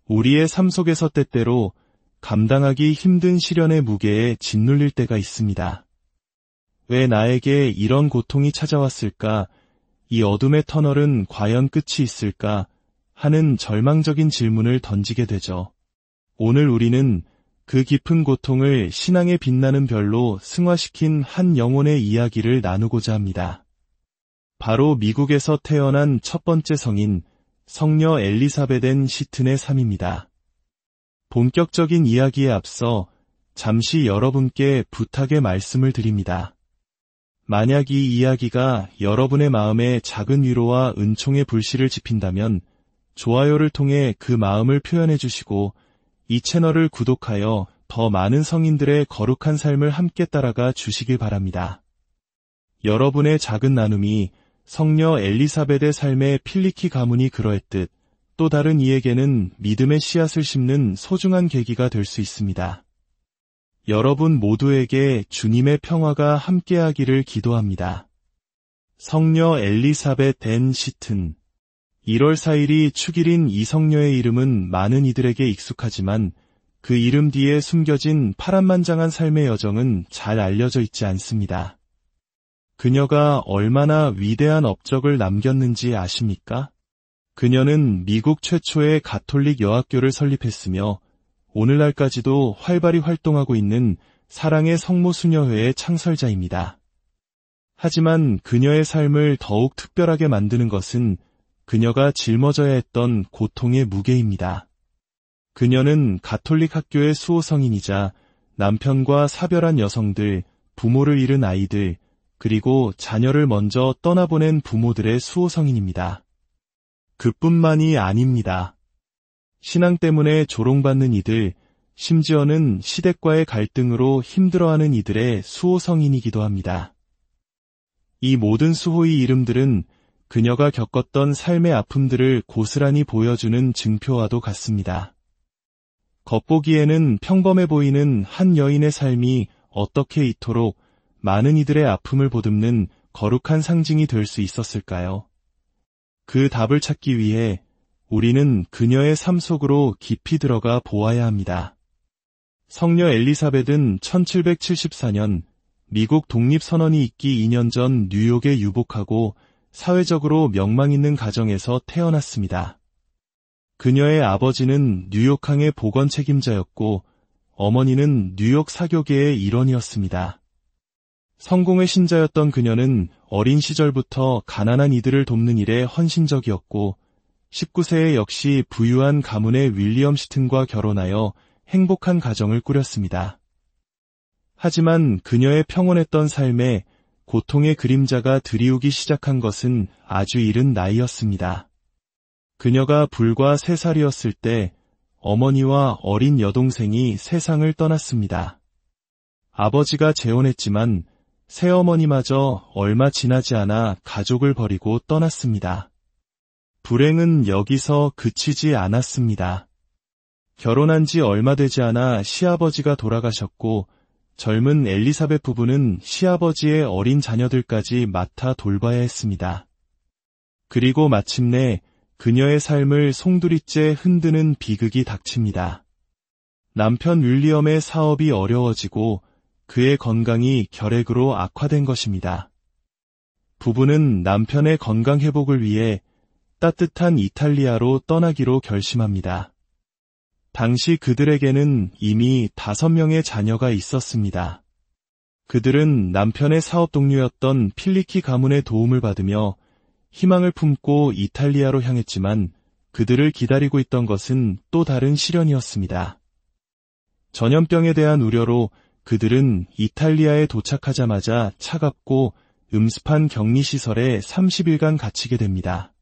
우리의 삶 속에서 때때로 감당하기 힘든 시련의 무게에 짓눌릴 때가 있습니다. 왜 나에게 이런 고통이 찾아왔을까? 이 어둠의 터널은 과연 끝이 있을까? 하는 절망적인 질문을 던지게 되죠. 오늘 우리는 그 깊은 고통을 신앙의 빛나는 별로 승화시킨 한 영혼의 이야기를 나누고자 합니다. 바로 미국에서 태어난 첫 번째 성인, 성녀 엘리사벳 시튼의 삶입니다. 본격적인 이야기에 앞서 잠시 여러분께 부탁의 말씀을 드립니다. 만약 이 이야기가 여러분의 마음에 작은 위로와 은총의 불씨를 지핀다면 좋아요를 통해 그 마음을 표현해 주시고 이 채널을 구독하여 더 많은 성인들의 거룩한 삶을 함께 따라가 주시길 바랍니다. 여러분의 작은 나눔이 성녀 엘리사벳의 삶의 필리키 가문이 그러했듯 또 다른 이에게는 믿음의 씨앗을 심는 소중한 계기가 될 수 있습니다. 여러분 모두에게 주님의 평화가 함께하기를 기도합니다. 성녀 엘리사벳 시튼. 1월 4일이 축일인 이 성녀의 이름은 많은 이들에게 익숙하지만 그 이름 뒤에 숨겨진 파란만장한 삶의 여정은 잘 알려져 있지 않습니다. 그녀가 얼마나 위대한 업적을 남겼는지 아십니까? 그녀는 미국 최초의 가톨릭 여학교를 설립했으며 오늘날까지도 활발히 활동하고 있는 사랑의 성모수녀회의 창설자입니다. 하지만 그녀의 삶을 더욱 특별하게 만드는 것은 그녀가 짊어져야 했던 고통의 무게입니다. 그녀는 가톨릭 학교의 수호성인이자 남편과 사별한 여성들, 부모를 잃은 아이들, 그리고 자녀를 먼저 떠나보낸 부모들의 수호성인입니다. 그뿐만이 아닙니다. 신앙 때문에 조롱받는 이들, 심지어는 시댁과의 갈등으로 힘들어하는 이들의 수호성인이기도 합니다. 이 모든 수호의 이름들은 그녀가 겪었던 삶의 아픔들을 고스란히 보여주는 증표와도 같습니다. 겉보기에는 평범해 보이는 한 여인의 삶이 어떻게 이토록 많은 이들의 아픔을 보듬는 거룩한 상징이 될 수 있었을까요? 그 답을 찾기 위해 우리는 그녀의 삶 속으로 깊이 들어가 보아야 합니다. 성녀 엘리사벳은 1774년 미국 독립선언이 있기 2년 전 뉴욕에 유복하고 사회적으로 명망 있는 가정에서 태어났습니다. 그녀의 아버지는 뉴욕항의 보건 책임자였고 어머니는 뉴욕 사교계의 일원이었습니다. 성공의 신자였던 그녀는 어린 시절부터 가난한 이들을 돕는 일에 헌신적이었고 19세에 역시 부유한 가문의 윌리엄 시튼과 결혼하여 행복한 가정을 꾸렸습니다. 하지만 그녀의 평온했던 삶에 고통의 그림자가 드리우기 시작한 것은 아주 이른 나이였습니다. 그녀가 불과 3살이었을 때 어머니와 어린 여동생이 세상을 떠났습니다. 아버지가 재혼했지만 새어머니마저 얼마 지나지 않아 가족을 버리고 떠났습니다. 불행은 여기서 그치지 않았습니다. 결혼한 지 얼마 되지 않아 시아버지가 돌아가셨고 젊은 엘리사벳 부부는 시아버지의 어린 자녀들까지 맡아 돌봐야 했습니다. 그리고 마침내 그녀의 삶을 송두리째 흔드는 비극이 닥칩니다. 남편 윌리엄의 사업이 어려워지고 그의 건강이 결핵으로 악화된 것입니다. 부부는 남편의 건강 회복을 위해 따뜻한 이탈리아로 떠나기로 결심합니다. 당시 그들에게는 이미 5명의 자녀가 있었습니다. 그들은 남편의 사업 동료였던 필리키 가문의 도움을 받으며 희망을 품고 이탈리아로 향했지만 그들을 기다리고 있던 것은 또 다른 시련이었습니다. 전염병에 대한 우려로 그들은 이탈리아에 도착하자마자 차갑고 음습한 격리시설에 30일간 갇히게 됩니다.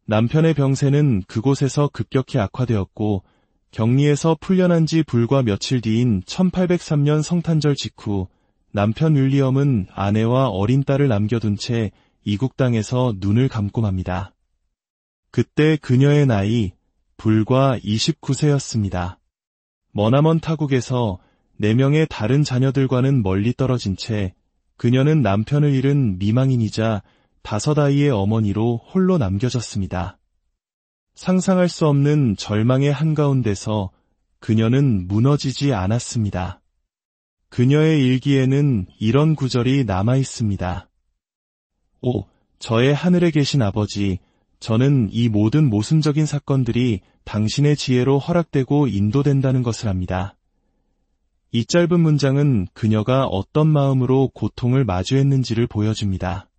남편의 병세는 그곳에서 급격히 악화되었고 격리에서 풀려난 지 불과 며칠 뒤인 1803년 성탄절 직후 남편 윌리엄은 아내와 어린 딸을 남겨둔 채 이국 땅에서 눈을 감고 맙니다. 그때 그녀의 나이 불과 29세였습니다. 머나먼 타국에서 4명의 다른 자녀들과는 멀리 떨어진 채 그녀는 남편을 잃은 미망인이자 5 아이의 어머니로 홀로 남겨졌습니다. 상상할 수 없는 절망의 한가운데서 그녀는 무너지지 않았습니다. 그녀의 일기에는 이런 구절이 남아 있습니다. 오, 저의 하늘에 계신 아버지, 저는 이 모든 모순적인 사건들이 당신의 지혜로 허락되고 인도된다는 것을 압니다. 이 짧은 문장은 그녀가 어떤 마음으로 고통을 마주했는지를 보여줍니다.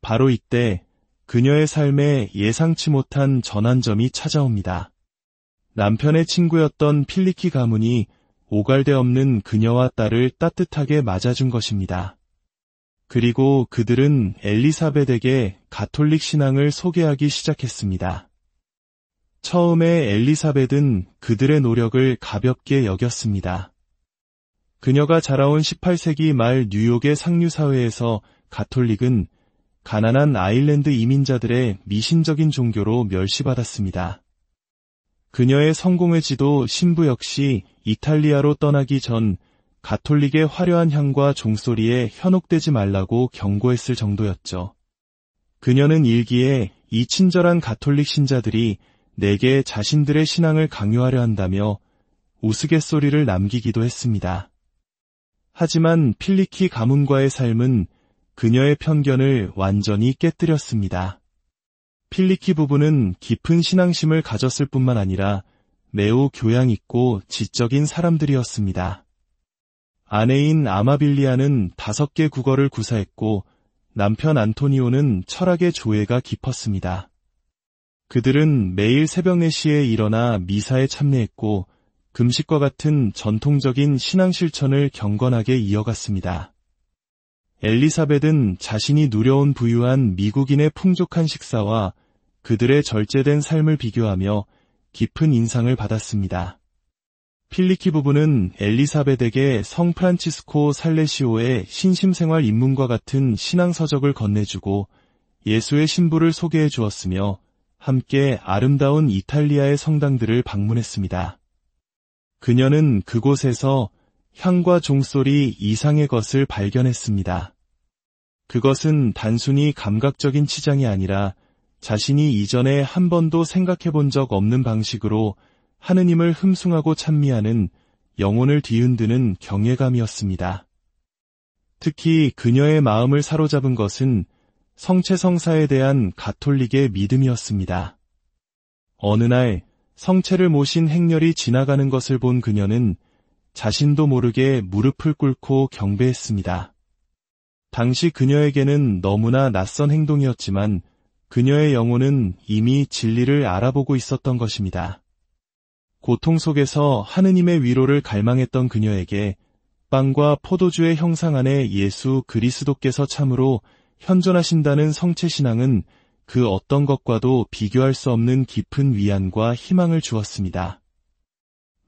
바로 이때 그녀의 삶에 예상치 못한 전환점이 찾아옵니다. 남편의 친구였던 필리키 가문이 오갈데 없는 그녀와 딸을 따뜻하게 맞아준 것입니다. 그리고 그들은 엘리사벳에게 가톨릭 신앙을 소개하기 시작했습니다. 처음에 엘리사벳은 그들의 노력을 가볍게 여겼습니다. 그녀가 자라온 18세기 말 뉴욕의 상류사회에서 가톨릭은 가난한 아일랜드 이민자들의 미신적인 종교로 멸시받았습니다. 그녀의 성공의 지도 신부 역시 이탈리아로 떠나기 전 가톨릭의 화려한 향과 종소리에 현혹되지 말라고 경고했을 정도였죠. 그녀는 일기에 이 친절한 가톨릭 신자들이 내게 자신들의 신앙을 강요하려 한다며 우스갯소리를 남기기도 했습니다. 하지만 필리키 가문과의 삶은 그녀의 편견을 완전히 깨뜨렸습니다. 필리키 부부는 깊은 신앙심을 가졌을 뿐만 아니라 매우 교양 있고 지적인 사람들이었습니다. 아내인 아마빌리아는 5개 국어를 구사했고 남편 안토니오는 철학의 조예가 깊었습니다. 그들은 매일 새벽 4시에 일어나 미사에 참여했고 금식과 같은 전통적인 신앙 실천을 경건하게 이어갔습니다. 엘리사벳은 자신이 누려온 부유한 미국인의 풍족한 식사와 그들의 절제된 삶을 비교하며 깊은 인상을 받았습니다. 필리키 부부는 엘리사벳에게 성 프란치스코 살레시오의 신심생활 입문과 같은 신앙서적을 건네주고 예수의 신부를 소개해 주었으며 함께 아름다운 이탈리아의 성당들을 방문했습니다. 그녀는 그곳에서 향과 종소리 이상의 것을 발견했습니다. 그것은 단순히 감각적인 치장이 아니라 자신이 이전에 한 번도 생각해 본 적 없는 방식으로 하느님을 흠숭하고 찬미하는 영혼을 뒤흔드는 경외감이었습니다. 특히 그녀의 마음을 사로잡은 것은 성체성사에 대한 가톨릭의 믿음이었습니다. 어느 날 성체를 모신 행렬이 지나가는 것을 본 그녀는 자신도 모르게 무릎을 꿇고 경배했습니다. 당시 그녀에게는 너무나 낯선 행동이었지만 그녀의 영혼은 이미 진리를 알아보고 있었던 것입니다. 고통 속에서 하느님의 위로를 갈망했던 그녀에게 빵과 포도주의 형상 안에 예수 그리스도께서 참으로 현존하신다는 성체신앙은 그 어떤 것과도 비교할 수 없는 깊은 위안과 희망을 주었습니다.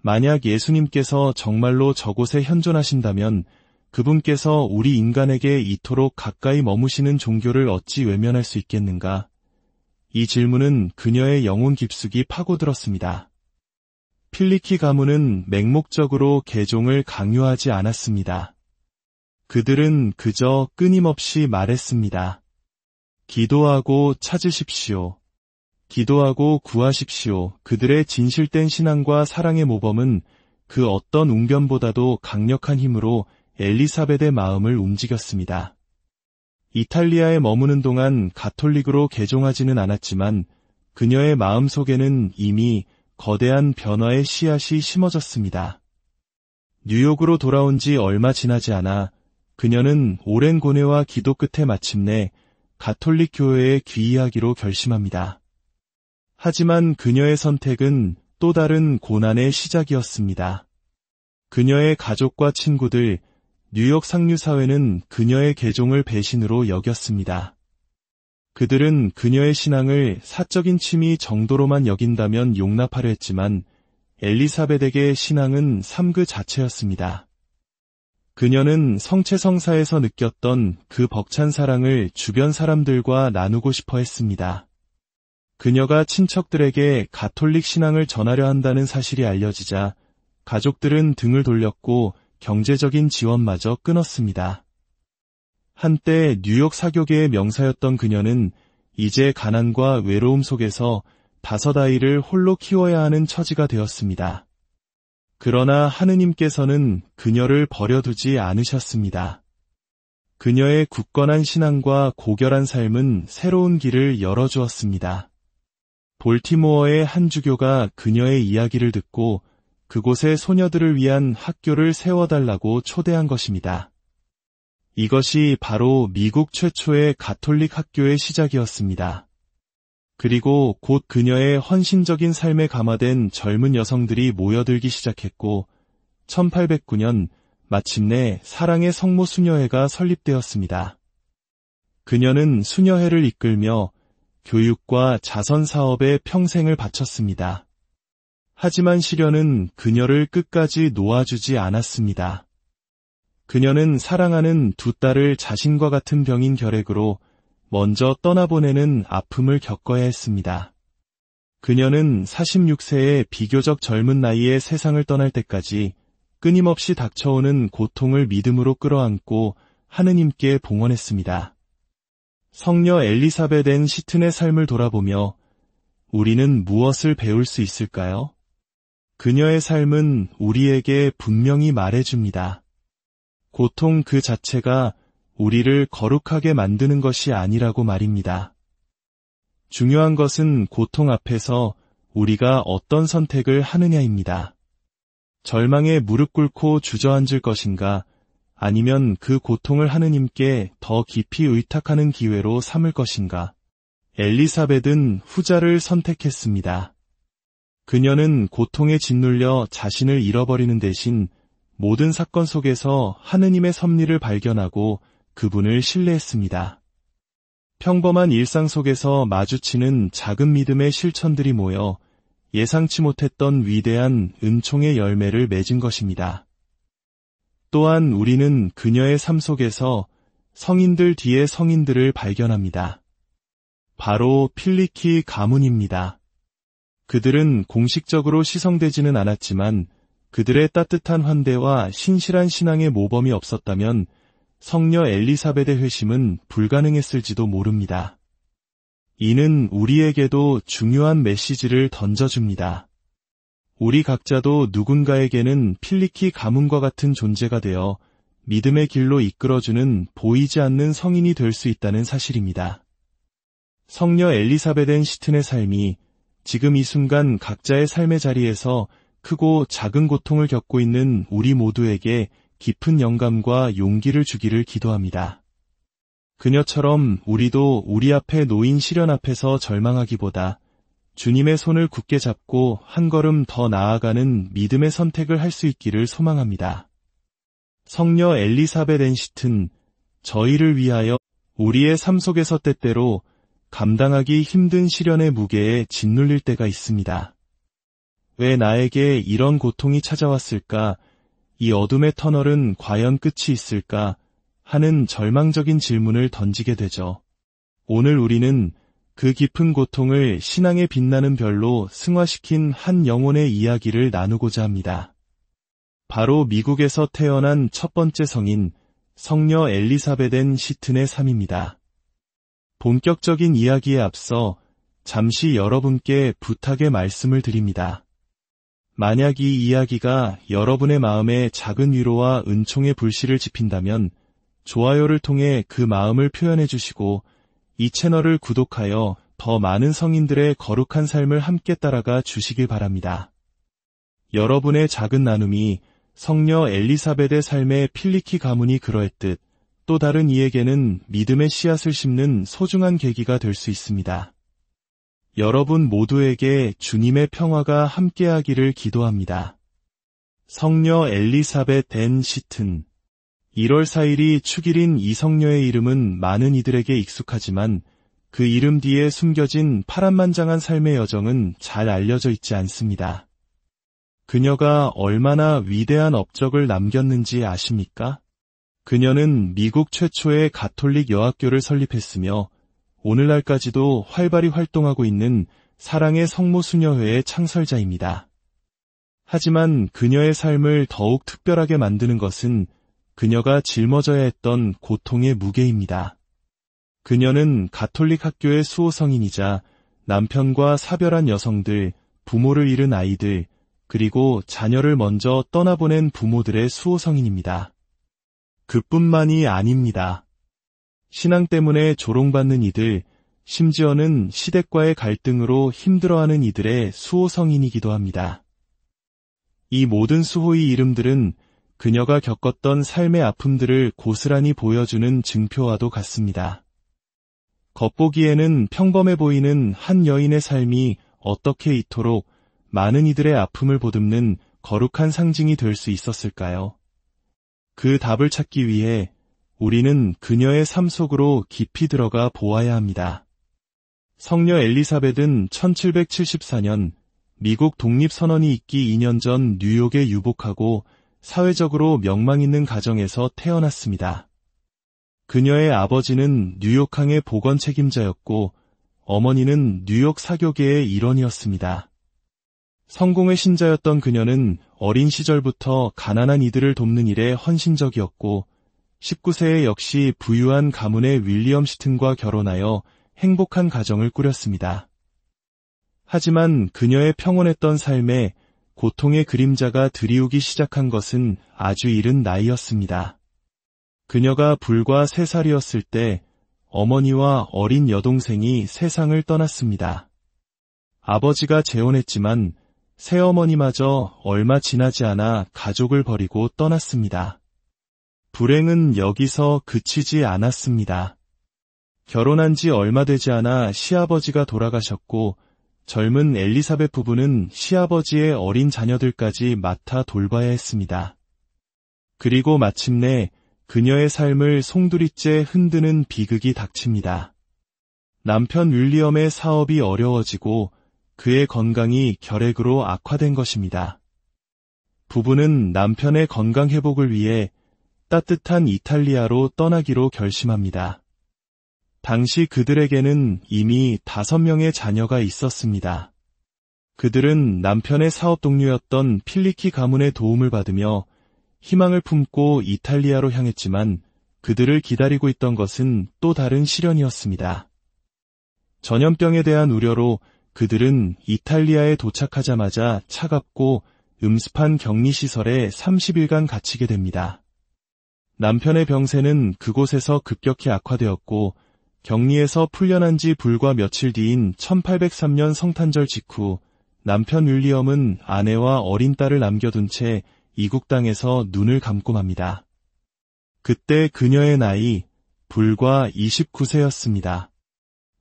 만약 예수님께서 정말로 저곳에 현존하신다면 그분께서 우리 인간에게 이토록 가까이 머무시는 종교를 어찌 외면할 수 있겠는가? 이 질문은 그녀의 영혼 깊숙이 파고들었습니다. 필리키 가문은 맹목적으로 개종을 강요하지 않았습니다. 그들은 그저 끊임없이 말했습니다. 기도하고 찾으십시오. 기도하고 구하십시오. 그들의 진실된 신앙과 사랑의 모범은 그 어떤 웅변보다도 강력한 힘으로 엘리사벳의 마음을 움직였습니다. 이탈리아에 머무는 동안 가톨릭으로 개종하지는 않았지만 그녀의 마음속에는 이미 거대한 변화의 씨앗이 심어졌습니다. 뉴욕으로 돌아온 지 얼마 지나지 않아 그녀는 오랜 고뇌와 기도 끝에 마침내 가톨릭 교회에 귀의하기로 결심합니다. 하지만 그녀의 선택은 또 다른 고난의 시작이었습니다. 그녀의 가족과 친구들, 뉴욕 상류사회는 그녀의 개종을 배신으로 여겼습니다. 그들은 그녀의 신앙을 사적인 취미 정도로만 여긴다면 용납하려 했지만 엘리사벳에게 신앙은 삶 그 자체였습니다. 그녀는 성체성사에서 느꼈던 그 벅찬 사랑을 주변 사람들과 나누고 싶어 했습니다. 그녀가 친척들에게 가톨릭 신앙을 전하려 한다는 사실이 알려지자 가족들은 등을 돌렸고 경제적인 지원마저 끊었습니다. 한때 뉴욕 사교계의 명사였던 그녀는 이제 가난과 외로움 속에서 5 아이를 홀로 키워야 하는 처지가 되었습니다. 그러나 하느님께서는 그녀를 버려두지 않으셨습니다. 그녀의 굳건한 신앙과 고결한 삶은 새로운 길을 열어주었습니다. 볼티모어의 한 주교가 그녀의 이야기를 듣고 그곳의 소녀들을 위한 학교를 세워달라고 초대한 것입니다. 이것이 바로 미국 최초의 가톨릭 학교의 시작이었습니다. 그리고 곧 그녀의 헌신적인 삶에 감화된 젊은 여성들이 모여들기 시작했고 1809년 마침내 사랑의 성모 수녀회가 설립되었습니다. 그녀는 수녀회를 이끌며 교육과 자선 사업에 평생을 바쳤습니다. 하지만 시련은 그녀를 끝까지 놓아주지 않았습니다. 그녀는 사랑하는 2딸을 자신과 같은 병인 결핵으로 먼저 떠나보내는 아픔을 겪어야 했습니다. 그녀는 46세의 비교적 젊은 나이에 세상을 떠날 때까지 끊임없이 닥쳐오는 고통을 믿음으로 끌어안고 하느님께 봉헌했습니다. 성녀 엘리사벳 앤 시튼의 삶을 돌아보며 우리는 무엇을 배울 수 있을까요? 그녀의 삶은 우리에게 분명히 말해줍니다. 고통 그 자체가 우리를 거룩하게 만드는 것이 아니라고 말입니다. 중요한 것은 고통 앞에서 우리가 어떤 선택을 하느냐입니다. 절망에 무릎 꿇고 주저앉을 것인가, 아니면 그 고통을 하느님께 더 깊이 의탁하는 기회로 삼을 것인가. 엘리사벳은 후자를 선택했습니다. 그녀는 고통에 짓눌려 자신을 잃어버리는 대신 모든 사건 속에서 하느님의 섭리를 발견하고 그분을 신뢰했습니다. 평범한 일상 속에서 마주치는 작은 믿음의 실천들이 모여 예상치 못했던 위대한 은총의 열매를 맺은 것입니다. 또한 우리는 그녀의 삶 속에서 성인들 뒤에 성인들을 발견합니다. 바로 필리키 가문입니다. 그들은 공식적으로 시성되지는 않았지만 그들의 따뜻한 환대와 신실한 신앙의 모범이 없었다면 성녀 엘리사벳의 회심은 불가능했을지도 모릅니다. 이는 우리에게도 중요한 메시지를 던져줍니다. 우리 각자도 누군가에게는 필리키 가문과 같은 존재가 되어 믿음의 길로 이끌어주는 보이지 않는 성인이 될 수 있다는 사실입니다. 성녀 엘리사벳 앤 시튼의 삶이 지금 이 순간 각자의 삶의 자리에서 크고 작은 고통을 겪고 있는 우리 모두에게 깊은 영감과 용기를 주기를 기도합니다. 그녀처럼 우리도 우리 앞에 놓인 시련 앞에서 절망하기보다 주님의 손을 굳게 잡고 한 걸음 더 나아가는 믿음의 선택을 할 수 있기를 소망합니다. 성녀 엘리사벳 앤 시튼, 저희를 위하여 우리의 삶 속에서 때때로 감당하기 힘든 시련의 무게에 짓눌릴 때가 있습니다. 왜 나에게 이런 고통이 찾아왔을까? 이 어둠의 터널은 과연 끝이 있을까? 하는 절망적인 질문을 던지게 되죠. 오늘 우리는 그 깊은 고통을 신앙의 빛나는 별로 승화시킨 한 영혼의 이야기를 나누고자 합니다. 바로 미국에서 태어난 첫 번째 성인, 성녀 엘리사벳 앤 시튼의 삶입니다. 본격적인 이야기에 앞서 잠시 여러분께 부탁의 말씀을 드립니다. 만약 이 이야기가 여러분의 마음에 작은 위로와 은총의 불씨를 지핀다면 좋아요를 통해 그 마음을 표현해 주시고 이 채널을 구독하여 더 많은 성인들의 거룩한 삶을 함께 따라가 주시길 바랍니다. 여러분의 작은 나눔이 성녀 엘리사벳의 삶의 필리키 가문이 그러했듯 또 다른 이에게는 믿음의 씨앗을 심는 소중한 계기가 될 수 있습니다. 여러분 모두에게 주님의 평화가 함께하기를 기도합니다. 성녀 엘리사벳 앤 시튼. 1월 4일이 축일인 이 성녀의 이름은 많은 이들에게 익숙하지만 그 이름 뒤에 숨겨진 파란만장한 삶의 여정은 잘 알려져 있지 않습니다. 그녀가 얼마나 위대한 업적을 남겼는지 아십니까? 그녀는 미국 최초의 가톨릭 여학교를 설립했으며 오늘날까지도 활발히 활동하고 있는 사랑의 성모 수녀회의 창설자입니다. 하지만 그녀의 삶을 더욱 특별하게 만드는 것은 그녀가 짊어져야 했던 고통의 무게입니다. 그녀는 가톨릭 학교의 수호성인이자 남편과 사별한 여성들, 부모를 잃은 아이들, 그리고 자녀를 먼저 떠나보낸 부모들의 수호성인입니다. 그뿐만이 아닙니다. 신앙 때문에 조롱받는 이들, 심지어는 시댁과의 갈등으로 힘들어하는 이들의 수호성인이기도 합니다. 이 모든 수호의 이름들은 그녀가 겪었던 삶의 아픔들을 고스란히 보여주는 증표와도 같습니다. 겉보기에는 평범해 보이는 한 여인의 삶이 어떻게 이토록 많은 이들의 아픔을 보듬는 거룩한 상징이 될 수 있었을까요? 그 답을 찾기 위해 우리는 그녀의 삶 속으로 깊이 들어가 보아야 합니다. 성녀 엘리사벳은 1774년 미국 독립선언이 있기 2년 전 뉴욕에 유복하고 사회적으로 명망 있는 가정에서 태어났습니다. 그녀의 아버지는 뉴욕항의 보건 책임자였고 어머니는 뉴욕 사교계의 일원이었습니다. 성공의 신자였던 그녀는 어린 시절부터 가난한 이들을 돕는 일에 헌신적이었고 19세에 역시 부유한 가문의 윌리엄 시튼과 결혼하여 행복한 가정을 꾸렸습니다. 하지만 그녀의 평온했던 삶에 고통의 그림자가 드리우기 시작한 것은 아주 이른 나이였습니다. 그녀가 불과 3살이었을 때 어머니와 어린 여동생이 세상을 떠났습니다. 아버지가 재혼했지만 새어머니마저 얼마 지나지 않아 가족을 버리고 떠났습니다. 불행은 여기서 그치지 않았습니다. 결혼한 지 얼마 되지 않아 시아버지가 돌아가셨고 젊은 엘리사벳 부부는 시아버지의 어린 자녀들까지 맡아 돌봐야 했습니다. 그리고 마침내 그녀의 삶을 송두리째 흔드는 비극이 닥칩니다. 남편 윌리엄의 사업이 어려워지고 그의 건강이 결핵으로 악화된 것입니다. 부부는 남편의 건강 회복을 위해 따뜻한 이탈리아로 떠나기로 결심합니다. 당시 그들에게는 이미 5명의 자녀가 있었습니다. 그들은 남편의 사업 동료였던 필리키 가문의 도움을 받으며 희망을 품고 이탈리아로 향했지만 그들을 기다리고 있던 것은 또 다른 시련이었습니다. 전염병에 대한 우려로 그들은 이탈리아에 도착하자마자 차갑고 음습한 격리시설에 30일간 갇히게 됩니다. 남편의 병세는 그곳에서 급격히 악화되었고 격리에서 풀려난 지 불과 며칠 뒤인 1803년 성탄절 직후 남편 윌리엄은 아내와 어린 딸을 남겨둔 채 이국 땅에서 눈을 감고 맙니다. 그때 그녀의 나이 불과 29세였습니다.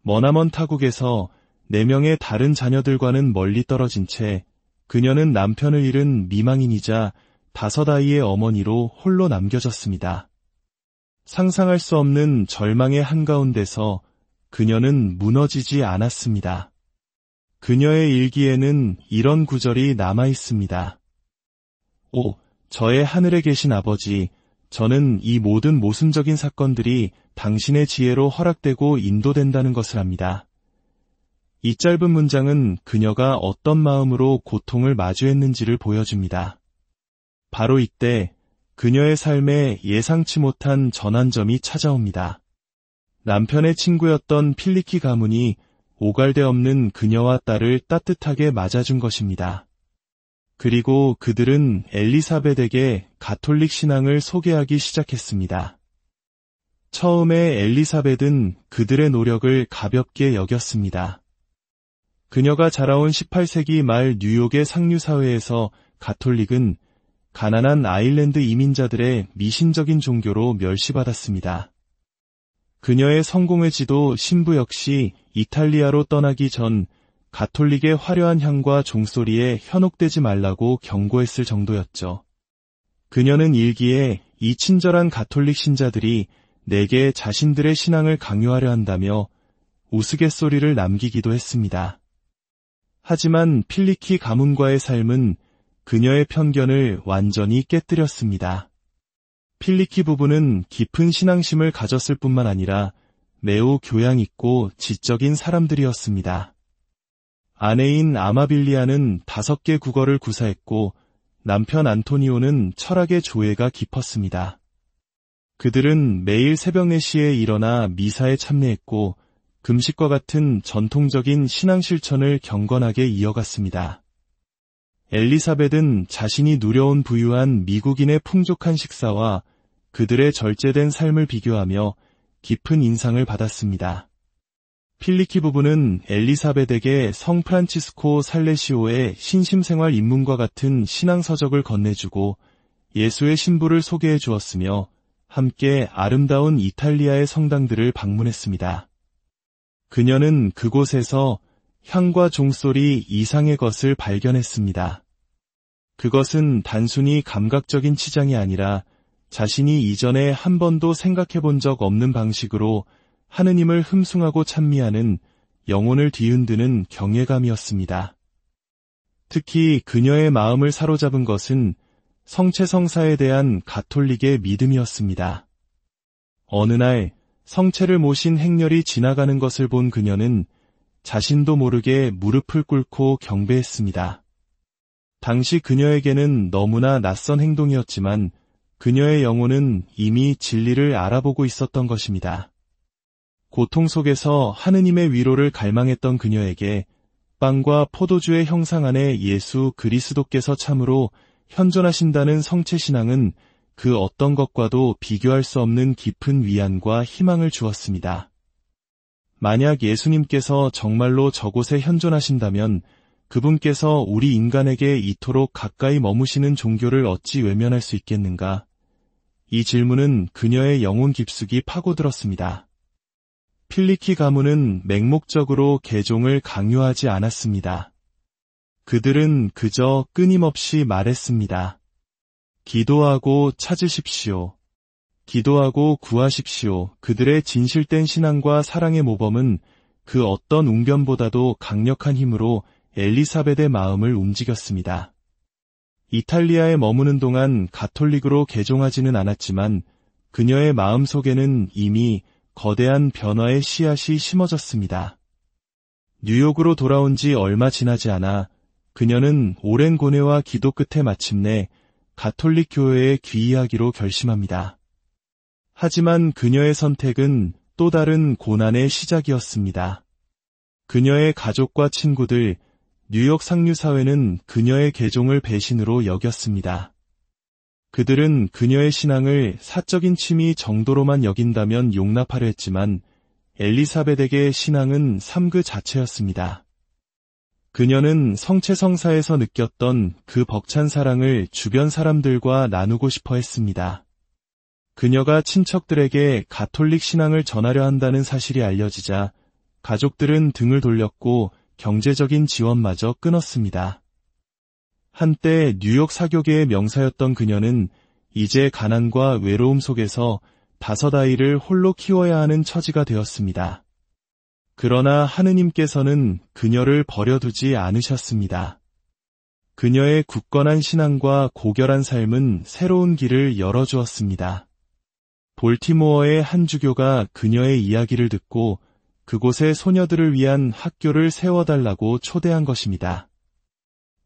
머나먼 타국에서 4명의 다른 자녀들과는 멀리 떨어진 채 그녀는 남편을 잃은 미망인이자 5아이의 어머니로 홀로 남겨졌습니다. 상상할 수 없는 절망의 한가운데서 그녀는 무너지지 않았습니다. 그녀의 일기에는 이런 구절이 남아 있습니다. 오, 저의 하늘에 계신 아버지, 저는 이 모든 모순적인 사건들이 당신의 지혜로 허락되고 인도된다는 것을 압니다. 이 짧은 문장은 그녀가 어떤 마음으로 고통을 마주했는지를 보여줍니다. 바로 이때 그녀의 삶에 예상치 못한 전환점이 찾아옵니다. 남편의 친구였던 필리키 가문이 오갈데 없는 그녀와 딸을 따뜻하게 맞아준 것입니다. 그리고 그들은 엘리사벳에게 가톨릭 신앙을 소개하기 시작했습니다. 처음에 엘리사벳은 그들의 노력을 가볍게 여겼습니다. 그녀가 자라온 18세기 말 뉴욕의 상류사회에서 가톨릭은 가난한 아일랜드 이민자들의 미신적인 종교로 멸시받았습니다. 그녀의 성공의 지도 신부 역시 이탈리아로 떠나기 전 가톨릭의 화려한 향과 종소리에 현혹되지 말라고 경고했을 정도였죠. 그녀는 일기에 이 친절한 가톨릭 신자들이 내게 자신들의 신앙을 강요하려 한다며 우스갯소리를 남기기도 했습니다. 하지만 필리키 가문과의 삶은 그녀의 편견을 완전히 깨뜨렸습니다. 필리키 부부는 깊은 신앙심을 가졌을 뿐만 아니라 매우 교양 있고 지적인 사람들이었습니다. 아내인 아마빌리아는 5개 국어를 구사했고 남편 안토니오는 철학의 조예가 깊었습니다. 그들은 매일 새벽 4시에 일어나 미사에 참여했고 금식과 같은 전통적인 신앙 실천을 경건하게 이어갔습니다. 엘리사벳은 자신이 누려온 부유한 미국인의 풍족한 식사와 그들의 절제된 삶을 비교하며 깊은 인상을 받았습니다. 필리키 부부는 엘리사벳에게 성 프란치스코 살레시오의 신심생활 입문과 같은 신앙서적을 건네주고 예수의 신부를 소개해 주었으며 함께 아름다운 이탈리아의 성당들을 방문했습니다. 그녀는 그곳에서 향과 종소리 이상의 것을 발견했습니다. 그것은 단순히 감각적인 치장이 아니라 자신이 이전에 한 번도 생각해 본 적 없는 방식으로 하느님을 흠숭하고 찬미하는 영혼을 뒤흔드는 경외감이었습니다. 특히 그녀의 마음을 사로잡은 것은 성체성사에 대한 가톨릭의 믿음이었습니다. 어느 날 성체를 모신 행렬이 지나가는 것을 본 그녀는 자신도 모르게 무릎을 꿇고 경배했습니다. 당시 그녀에게는 너무나 낯선 행동이었지만 그녀의 영혼은 이미 진리를 알아보고 있었던 것입니다. 고통 속에서 하느님의 위로를 갈망했던 그녀에게 빵과 포도주의 형상 안에 예수 그리스도께서 참으로 현존하신다는 성체신앙은 그 어떤 것과도 비교할 수 없는 깊은 위안과 희망을 주었습니다. 만약 예수님께서 정말로 저곳에 현존하신다면 그분께서 우리 인간에게 이토록 가까이 머무시는 종교를 어찌 외면할 수 있겠는가? 이 질문은 그녀의 영혼 깊숙이 파고들었습니다. 필리키 가문은 맹목적으로 개종을 강요하지 않았습니다. 그들은 그저 끊임없이 말했습니다. 기도하고 찾으십시오. 기도하고 구하십시오. 그들의 진실된 신앙과 사랑의 모범은 그 어떤 웅변보다도 강력한 힘으로 엘리사벳의 마음을 움직였습니다. 이탈리아에 머무는 동안 가톨릭으로 개종하지는 않았지만 그녀의 마음 속에는 이미 거대한 변화의 씨앗이 심어졌습니다. 뉴욕으로 돌아온 지 얼마 지나지 않아 그녀는 오랜 고뇌와 기도 끝에 마침내 가톨릭 교회에 귀의하기로 결심합니다. 하지만 그녀의 선택은 또 다른 고난의 시작이었습니다. 그녀의 가족과 친구들, 뉴욕 상류사회는 그녀의 개종을 배신으로 여겼습니다. 그들은 그녀의 신앙을 사적인 취미 정도로만 여긴다면 용납하려 했지만 엘리사벳에게 신앙은 삶 그 자체였습니다. 그녀는 성체성사에서 느꼈던 그 벅찬 사랑을 주변 사람들과 나누고 싶어 했습니다. 그녀가 친척들에게 가톨릭 신앙을 전하려 한다는 사실이 알려지자 가족들은 등을 돌렸고 경제적인 지원마저 끊었습니다. 한때 뉴욕 사교계의 명사였던 그녀는 이제 가난과 외로움 속에서 5 아이를 홀로 키워야 하는 처지가 되었습니다. 그러나 하느님께서는 그녀를 버려두지 않으셨습니다. 그녀의 굳건한 신앙과 고결한 삶은 새로운 길을 열어주었습니다. 볼티모어의 한 주교가 그녀의 이야기를 듣고 그곳의 소녀들을 위한 학교를 세워달라고 초대한 것입니다.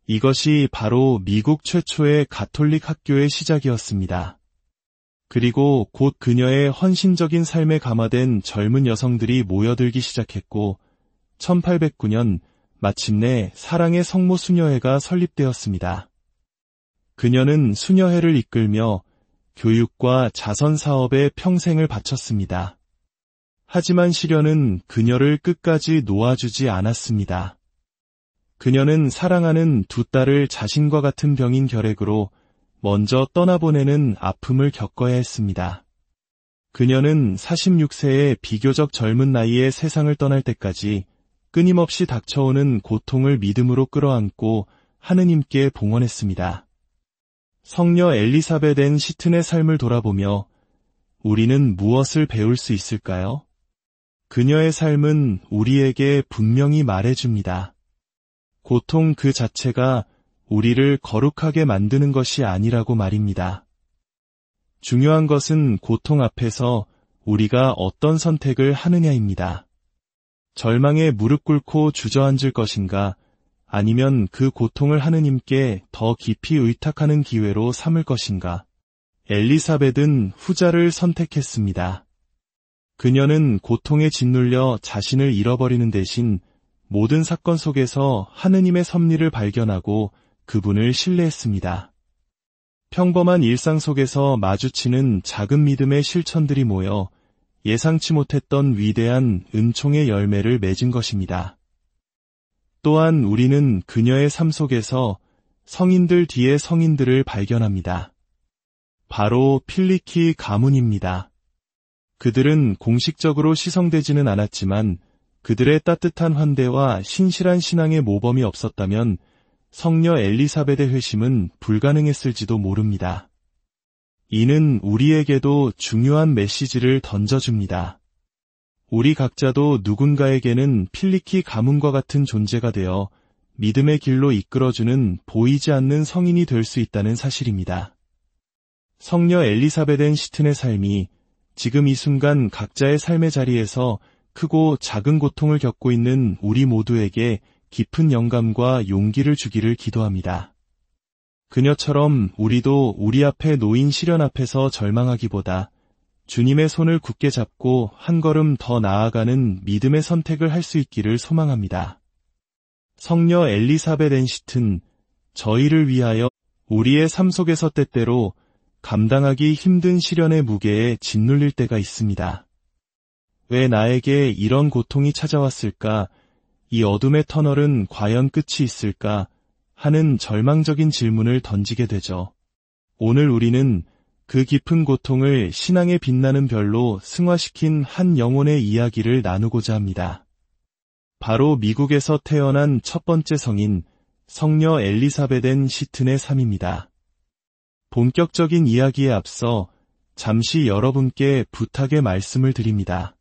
이것이 바로 미국 최초의 가톨릭 학교의 시작이었습니다. 그리고 곧 그녀의 헌신적인 삶에 감화된 젊은 여성들이 모여들기 시작했고 1809년 마침내 사랑의 성모 수녀회가 설립되었습니다. 그녀는 수녀회를 이끌며 교육과 자선 사업에 평생을 바쳤습니다. 하지만 시련은 그녀를 끝까지 놓아주지 않았습니다. 그녀는 사랑하는 2 딸을 자신과 같은 병인 결핵으로 먼저 떠나보내는 아픔을 겪어야 했습니다. 그녀는 46세의 비교적 젊은 나이에 세상을 떠날 때까지 끊임없이 닥쳐오는 고통을 믿음으로 끌어안고 하느님께 봉헌했습니다. 성녀 엘리사벳 앤 시튼의 삶을 돌아보며 우리는 무엇을 배울 수 있을까요? 그녀의 삶은 우리에게 분명히 말해줍니다. 고통 그 자체가 우리를 거룩하게 만드는 것이 아니라고 말입니다. 중요한 것은 고통 앞에서 우리가 어떤 선택을 하느냐입니다. 절망에 무릎 꿇고 주저앉을 것인가, 아니면 그 고통을 하느님께 더 깊이 의탁하는 기회로 삼을 것인가. 엘리사벳은 후자를 선택했습니다. 그녀는 고통에 짓눌려 자신을 잃어버리는 대신 모든 사건 속에서 하느님의 섭리를 발견하고 그분을 신뢰했습니다. 평범한 일상 속에서 마주치는 작은 믿음의 실천들이 모여 예상치 못했던 위대한 은총의 열매를 맺은 것입니다. 또한 우리는 그녀의 삶 속에서 성인들 뒤에 성인들을 발견합니다. 바로 필리키 가문입니다. 그들은 공식적으로 시성되지는 않았지만 그들의 따뜻한 환대와 신실한 신앙의 모범이 없었다면 성녀 엘리사벳의 회심은 불가능했을지도 모릅니다. 이는 우리에게도 중요한 메시지를 던져줍니다. 우리 각자도 누군가에게는 필리키 가문과 같은 존재가 되어 믿음의 길로 이끌어주는 보이지 않는 성인이 될 수 있다는 사실입니다. 성녀 엘리사벳 앤 시튼의 삶이 지금 이 순간 각자의 삶의 자리에서 크고 작은 고통을 겪고 있는 우리 모두에게 깊은 영감과 용기를 주기를 기도합니다. 그녀처럼 우리도 우리 앞에 놓인 시련 앞에서 절망하기보다 주님의 손을 굳게 잡고 한 걸음 더 나아가는 믿음의 선택을 할 수 있기를 소망합니다. 성녀 엘리사벳 앤 시튼, 저희를 위하여 우리의 삶 속에서 때때로 감당하기 힘든 시련의 무게에 짓눌릴 때가 있습니다. 왜 나에게 이런 고통이 찾아왔을까? 이 어둠의 터널은 과연 끝이 있을까? 하는 절망적인 질문을 던지게 되죠. 오늘 우리는 그 깊은 고통을 신앙의 빛나는 별로 승화시킨 한 영혼의 이야기를 나누고자 합니다. 바로 미국에서 태어난 첫 번째 성인, 성녀 엘리사벳 앤 시튼의 삶입니다. 본격적인 이야기에 앞서 잠시 여러분께 부탁의 말씀을 드립니다.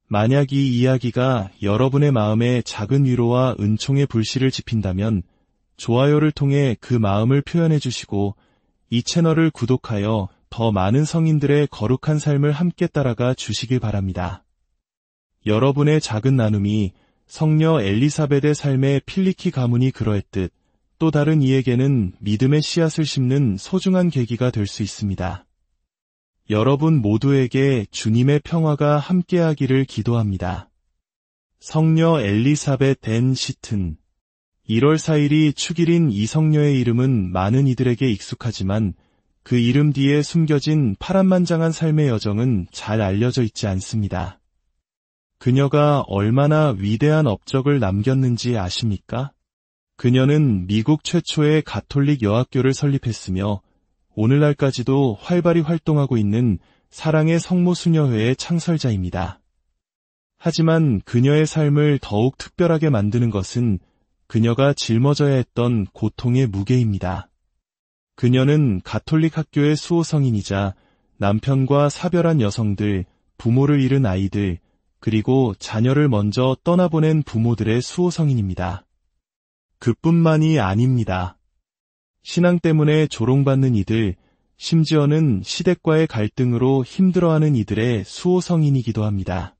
만약 이 이야기가 여러분의 마음에 작은 위로와 은총의 불씨를 지핀다면 좋아요를 통해 그 마음을 표현해 주시고 이 채널을 구독하여 더 많은 성인들의 거룩한 삶을 함께 따라가 주시길 바랍니다. 여러분의 작은 나눔이 성녀 엘리사벳의 삶의 필리키 가문이 그러했듯 또 다른 이에게는 믿음의 씨앗을 심는 소중한 계기가 될 수 있습니다. 여러분 모두에게 주님의 평화가 함께하기를 기도합니다. 성녀 엘리사벳 앤 시튼. 1월 4일이 축일인 이 성녀의 이름은 많은 이들에게 익숙하지만 그 이름 뒤에 숨겨진 파란만장한 삶의 여정은 잘 알려져 있지 않습니다. 그녀가 얼마나 위대한 업적을 남겼는지 아십니까? 그녀는 미국 최초의 가톨릭 여학교를 설립했으며 오늘날까지도 활발히 활동하고 있는 사랑의 성모수녀회의 창설자입니다. 하지만 그녀의 삶을 더욱 특별하게 만드는 것은 그녀가 짊어져야 했던 고통의 무게입니다. 그녀는 가톨릭 학교의 수호성인이자 남편과 사별한 여성들, 부모를 잃은 아이들, 그리고 자녀를 먼저 떠나보낸 부모들의 수호성인입니다. 그뿐만이 아닙니다. 신앙 때문에 조롱받는 이들, 심지어는 시댁과의 갈등으로 힘들어하는 이들의 수호성인이기도 합니다.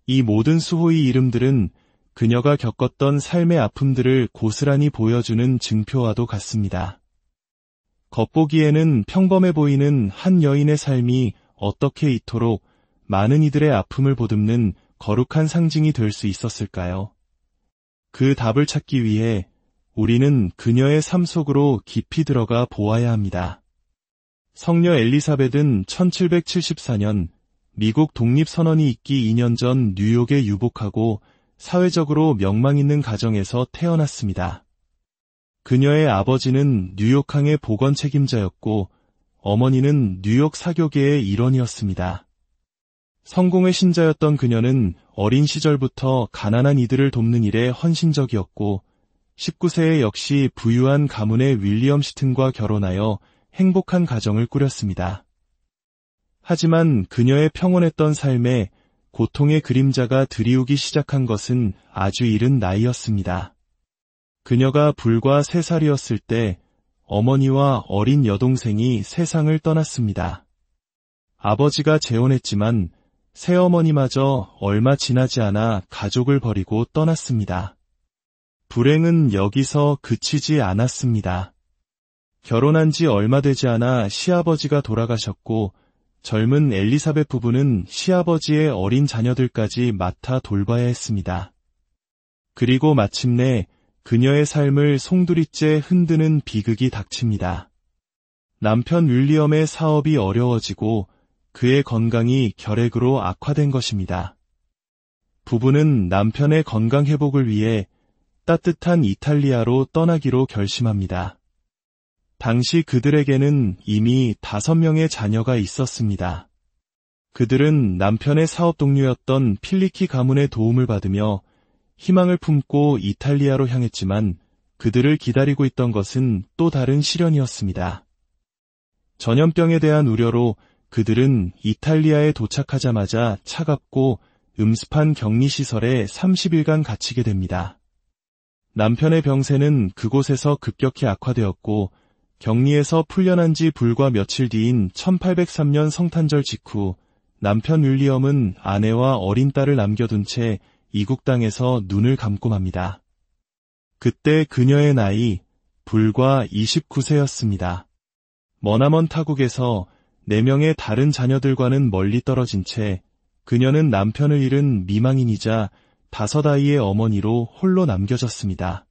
이 모든 수호의 이름들은 그녀가 겪었던 삶의 아픔들을 고스란히 보여주는 증표와도 같습니다. 겉보기에는 평범해 보이는 한 여인의 삶이 어떻게 이토록 많은 이들의 아픔을 보듬는 거룩한 상징이 될 수 있었을까요? 그 답을 찾기 위해 우리는 그녀의 삶 속으로 깊이 들어가 보아야 합니다. 성녀 엘리사벳은 1774년 미국 독립선언이 있기 2년 전 뉴욕에 유복하고 사회적으로 명망 있는 가정에서 태어났습니다. 그녀의 아버지는 뉴욕항의 보건 책임자였고 어머니는 뉴욕 사교계의 일원이었습니다. 성공의 신자였던 그녀는 어린 시절부터 가난한 이들을 돕는 일에 헌신적이었고 19세에 역시 부유한 가문의 윌리엄 시튼과 결혼하여 행복한 가정을 꾸렸습니다. 하지만 그녀의 평온했던 삶에 고통의 그림자가 드리우기 시작한 것은 아주 이른 나이였습니다. 그녀가 불과 3살이었을 때 어머니와 어린 여동생이 세상을 떠났습니다. 아버지가 재혼했지만 새어머니마저 얼마 지나지 않아 가족을 버리고 떠났습니다. 불행은 여기서 그치지 않았습니다. 결혼한 지 얼마 되지 않아 시아버지가 돌아가셨고 젊은 엘리사벳 부부는 시아버지의 어린 자녀들까지 맡아 돌봐야 했습니다. 그리고 마침내 그녀의 삶을 송두리째 흔드는 비극이 닥칩니다. 남편 윌리엄의 사업이 어려워지고 그의 건강이 결핵으로 악화된 것입니다. 부부는 남편의 건강 회복을 위해 따뜻한 이탈리아로 떠나기로 결심합니다. 당시 그들에게는 이미 5명의 자녀가 있었습니다. 그들은 남편의 사업 동료였던 필리키 가문의 도움을 받으며 희망을 품고 이탈리아로 향했지만 그들을 기다리고 있던 것은 또 다른 시련이었습니다. 전염병에 대한 우려로 그들은 이탈리아에 도착하자마자 차갑고 음습한 격리시설에 30일간 갇히게 됩니다. 남편의 병세는 그곳에서 급격히 악화되었고 격리에서 풀려난 지 불과 며칠 뒤인 1803년 성탄절 직후 남편 윌리엄은 아내와 어린 딸을 남겨둔 채 이국 땅에서 눈을 감고 맙니다. 그때 그녀의 나이 불과 29세였습니다. 머나먼 타국에서 4명의 다른 자녀들과는 멀리 떨어진 채 그녀는 남편을 잃은 미망인이자 5아이의 어머니로 홀로 남겨졌습니다.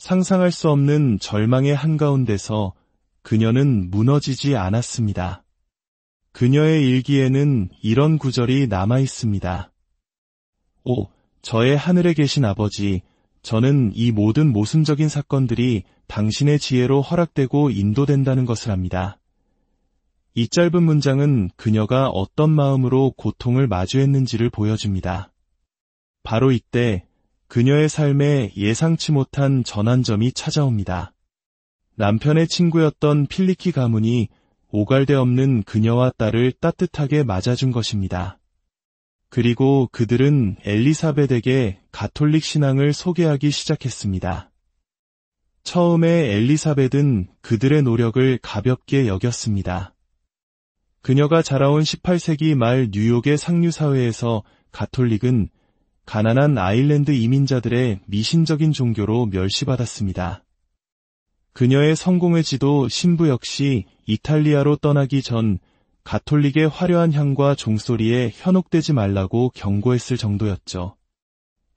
상상할 수 없는 절망의 한가운데서 그녀는 무너지지 않았습니다. 그녀의 일기에는 이런 구절이 남아 있습니다. 오, 저의 하늘에 계신 아버지, 저는 이 모든 모순적인 사건들이 당신의 지혜로 허락되고 인도된다는 것을 압니다. 이 짧은 문장은 그녀가 어떤 마음으로 고통을 마주했는지를 보여줍니다. 바로 이때 그녀의 삶에 예상치 못한 전환점이 찾아옵니다. 남편의 친구였던 필리키 가문이 오갈데 없는 그녀와 딸을 따뜻하게 맞아준 것입니다. 그리고 그들은 엘리사벳에게 가톨릭 신앙을 소개하기 시작했습니다. 처음에 엘리사벳은 그들의 노력을 가볍게 여겼습니다. 그녀가 자라온 18세기 말 뉴욕의 상류사회에서 가톨릭은 가난한 아일랜드 이민자들의 미신적인 종교로 멸시받았습니다. 그녀의 성공을 지도 신부 역시 이탈리아로 떠나기 전 가톨릭의 화려한 향과 종소리에 현혹되지 말라고 경고했을 정도였죠.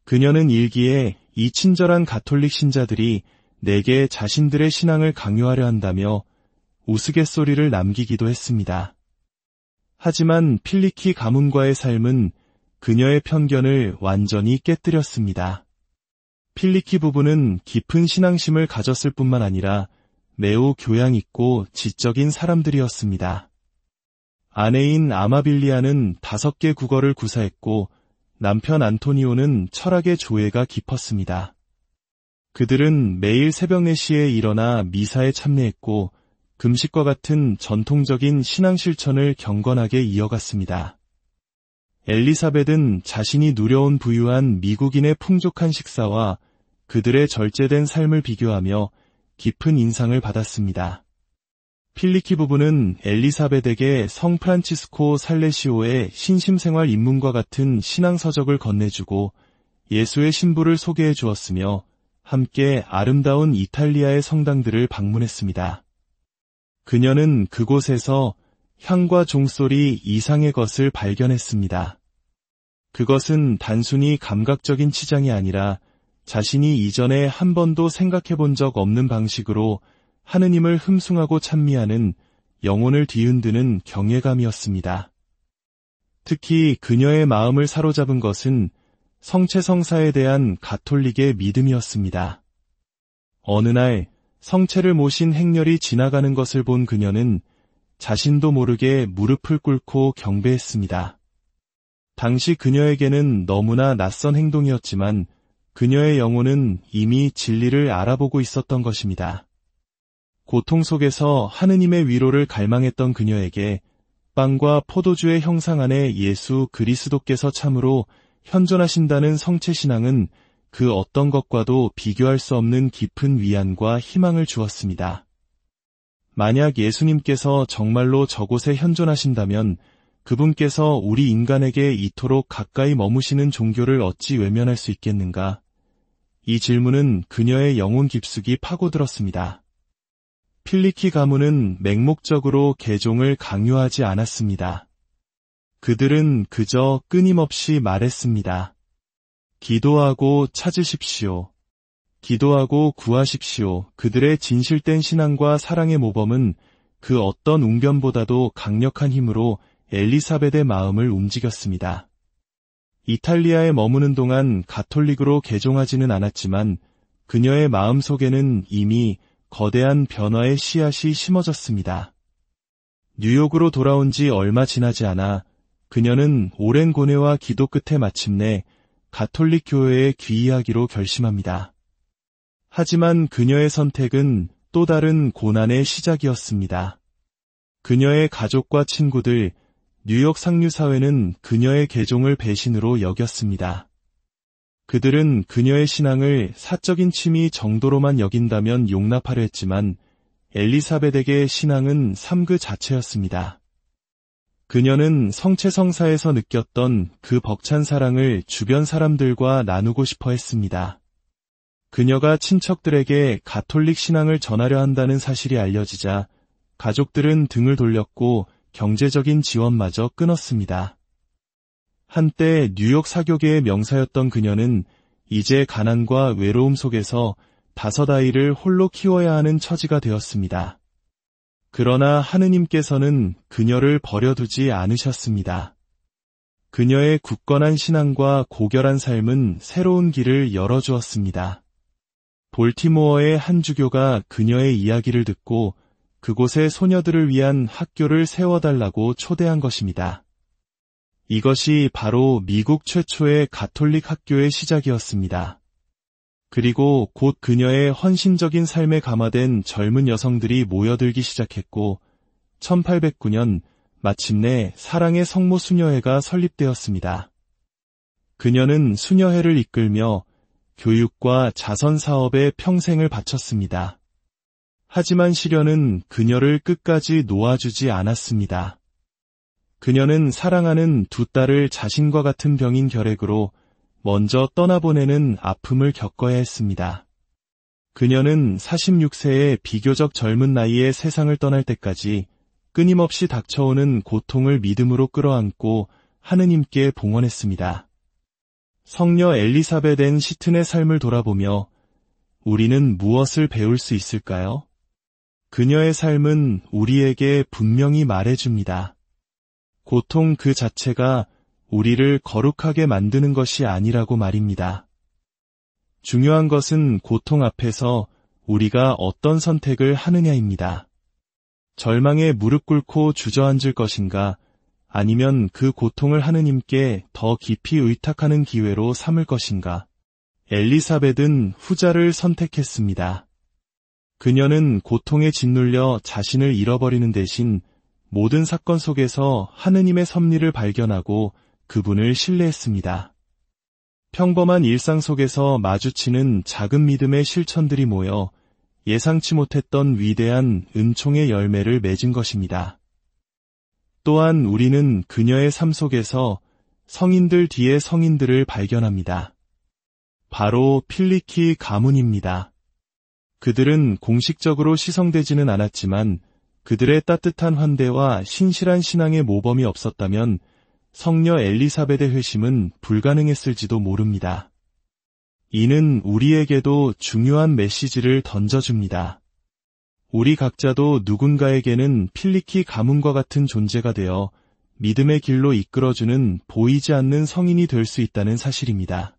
그녀는 일기에 이 친절한 가톨릭 신자들이 내게 자신들의 신앙을 강요하려 한다며 우스갯소리를 남기기도 했습니다. 하지만 필리키 가문과의 삶은 그녀의 편견을 완전히 깨뜨렸습니다. 필리키 부부는 깊은 신앙심을 가졌을 뿐만 아니라 매우 교양 있고 지적인 사람들이었습니다. 아내인 아마빌리아는 5개 국어를 구사했고 남편 안토니오는 철학의 조예가 깊었습니다. 그들은 매일 새벽 4시에 일어나 미사에 참여했고 금식과 같은 전통적인 신앙 실천을 경건하게 이어갔습니다. 엘리사벳은 자신이 누려온 부유한 미국인의 풍족한 식사와 그들의 절제된 삶을 비교하며 깊은 인상을 받았습니다. 필리키 부부는 엘리사벳에게 성 프란치스코 살레시오의 신심생활 입문과 같은 신앙서적을 건네주고 예수의 신부를 소개해 주었으며 함께 아름다운 이탈리아의 성당들을 방문했습니다. 그녀는 그곳에서 향과 종소리 이상의 것을 발견했습니다. 그것은 단순히 감각적인 치장이 아니라 자신이 이전에 한 번도 생각해 본 적 없는 방식으로 하느님을 흠숭하고 찬미하는 영혼을 뒤흔드는 경외감이었습니다. 특히 그녀의 마음을 사로잡은 것은 성체성사에 대한 가톨릭의 믿음이었습니다. 어느 날 성체를 모신 행렬이 지나가는 것을 본 그녀는 자신도 모르게 무릎을 꿇고 경배했습니다. 당시 그녀에게는 너무나 낯선 행동이었지만 그녀의 영혼은 이미 진리를 알아보고 있었던 것입니다. 고통 속에서 하느님의 위로를 갈망했던 그녀에게 빵과 포도주의 형상 안에 예수 그리스도께서 참으로 현존하신다는 성체신앙은 그 어떤 것과도 비교할 수 없는 깊은 위안과 희망을 주었습니다. 만약 예수님께서 정말로 저곳에 현존하신다면 그분께서 우리 인간에게 이토록 가까이 머무시는 종교를 어찌 외면할 수 있겠는가? 이 질문은 그녀의 영혼 깊숙이 파고들었습니다. 필리키 가문은 맹목적으로 개종을 강요하지 않았습니다. 그들은 그저 끊임없이 말했습니다. 기도하고 찾으십시오. 기도하고 구하십시오. 그들의 진실된 신앙과 사랑의 모범은 그 어떤 웅변보다도 강력한 힘으로 엘리사벳의 마음을 움직였습니다. 이탈리아에 머무는 동안 가톨릭으로 개종하지는 않았지만 그녀의 마음속에는 이미 거대한 변화의 씨앗이 심어졌습니다. 뉴욕으로 돌아온 지 얼마 지나지 않아 그녀는 오랜 고뇌와 기도 끝에 마침내 가톨릭 교회에 귀의하기로 결심합니다. 하지만 그녀의 선택은 또 다른 고난의 시작이었습니다. 그녀의 가족과 친구들, 뉴욕 상류사회는 그녀의 개종을 배신으로 여겼습니다. 그들은 그녀의 신앙을 사적인 취미 정도로만 여긴다면 용납하려 했지만 엘리사벳에게 신앙은 삶 그 자체였습니다. 그녀는 성체성사에서 느꼈던 그 벅찬 사랑을 주변 사람들과 나누고 싶어 했습니다. 그녀가 친척들에게 가톨릭 신앙을 전하려 한다는 사실이 알려지자 가족들은 등을 돌렸고 경제적인 지원마저 끊었습니다. 한때 뉴욕 사교계의 명사였던 그녀는 이제 가난과 외로움 속에서 5 아이를 홀로 키워야 하는 처지가 되었습니다. 그러나 하느님께서는 그녀를 버려두지 않으셨습니다. 그녀의 굳건한 신앙과 고결한 삶은 새로운 길을 열어주었습니다. 볼티모어의 한 주교가 그녀의 이야기를 듣고 그곳의 소녀들을 위한 학교를 세워달라고 초대한 것입니다. 이것이 바로 미국 최초의 가톨릭 학교의 시작이었습니다. 그리고 곧 그녀의 헌신적인 삶에 감화된 젊은 여성들이 모여들기 시작했고 1809년 마침내 사랑의 성모 수녀회가 설립되었습니다. 그녀는 수녀회를 이끌며 교육과 자선 사업에 평생을 바쳤습니다. 하지만 시련은 그녀를 끝까지 놓아주지 않았습니다. 그녀는 사랑하는 2 딸을 자신과 같은 병인 결핵으로 먼저 떠나보내는 아픔을 겪어야 했습니다. 그녀는 46세의 비교적 젊은 나이에 세상을 떠날 때까지 끊임없이 닥쳐오는 고통을 믿음으로 끌어안고 하느님께 봉헌했습니다. 성녀 엘리사벳 앤 시튼의 삶을 돌아보며 우리는 무엇을 배울 수 있을까요? 그녀의 삶은 우리에게 분명히 말해줍니다. 고통 그 자체가 우리를 거룩하게 만드는 것이 아니라고 말입니다. 중요한 것은 고통 앞에서 우리가 어떤 선택을 하느냐입니다. 절망에 무릎 꿇고 주저앉을 것인가, 아니면 그 고통을 하느님께 더 깊이 의탁하는 기회로 삼을 것인가. 엘리사벳은 후자를 선택했습니다. 그녀는 고통에 짓눌려 자신을 잃어버리는 대신 모든 사건 속에서 하느님의 섭리를 발견하고 그분을 신뢰했습니다. 평범한 일상 속에서 마주치는 작은 믿음의 실천들이 모여 예상치 못했던 위대한 은총의 열매를 맺은 것입니다. 또한 우리는 그녀의 삶 속에서 성인들 뒤에 성인들을 발견합니다. 바로 필리키 가문입니다. 그들은 공식적으로 시성되지는 않았지만 그들의 따뜻한 환대와 신실한 신앙의 모범이 없었다면 성녀 엘리사벳의 회심은 불가능했을지도 모릅니다. 이는 우리에게도 중요한 메시지를 던져줍니다. 우리 각자도 누군가에게는 필리키 가문과 같은 존재가 되어 믿음의 길로 이끌어주는 보이지 않는 성인이 될 수 있다는 사실입니다.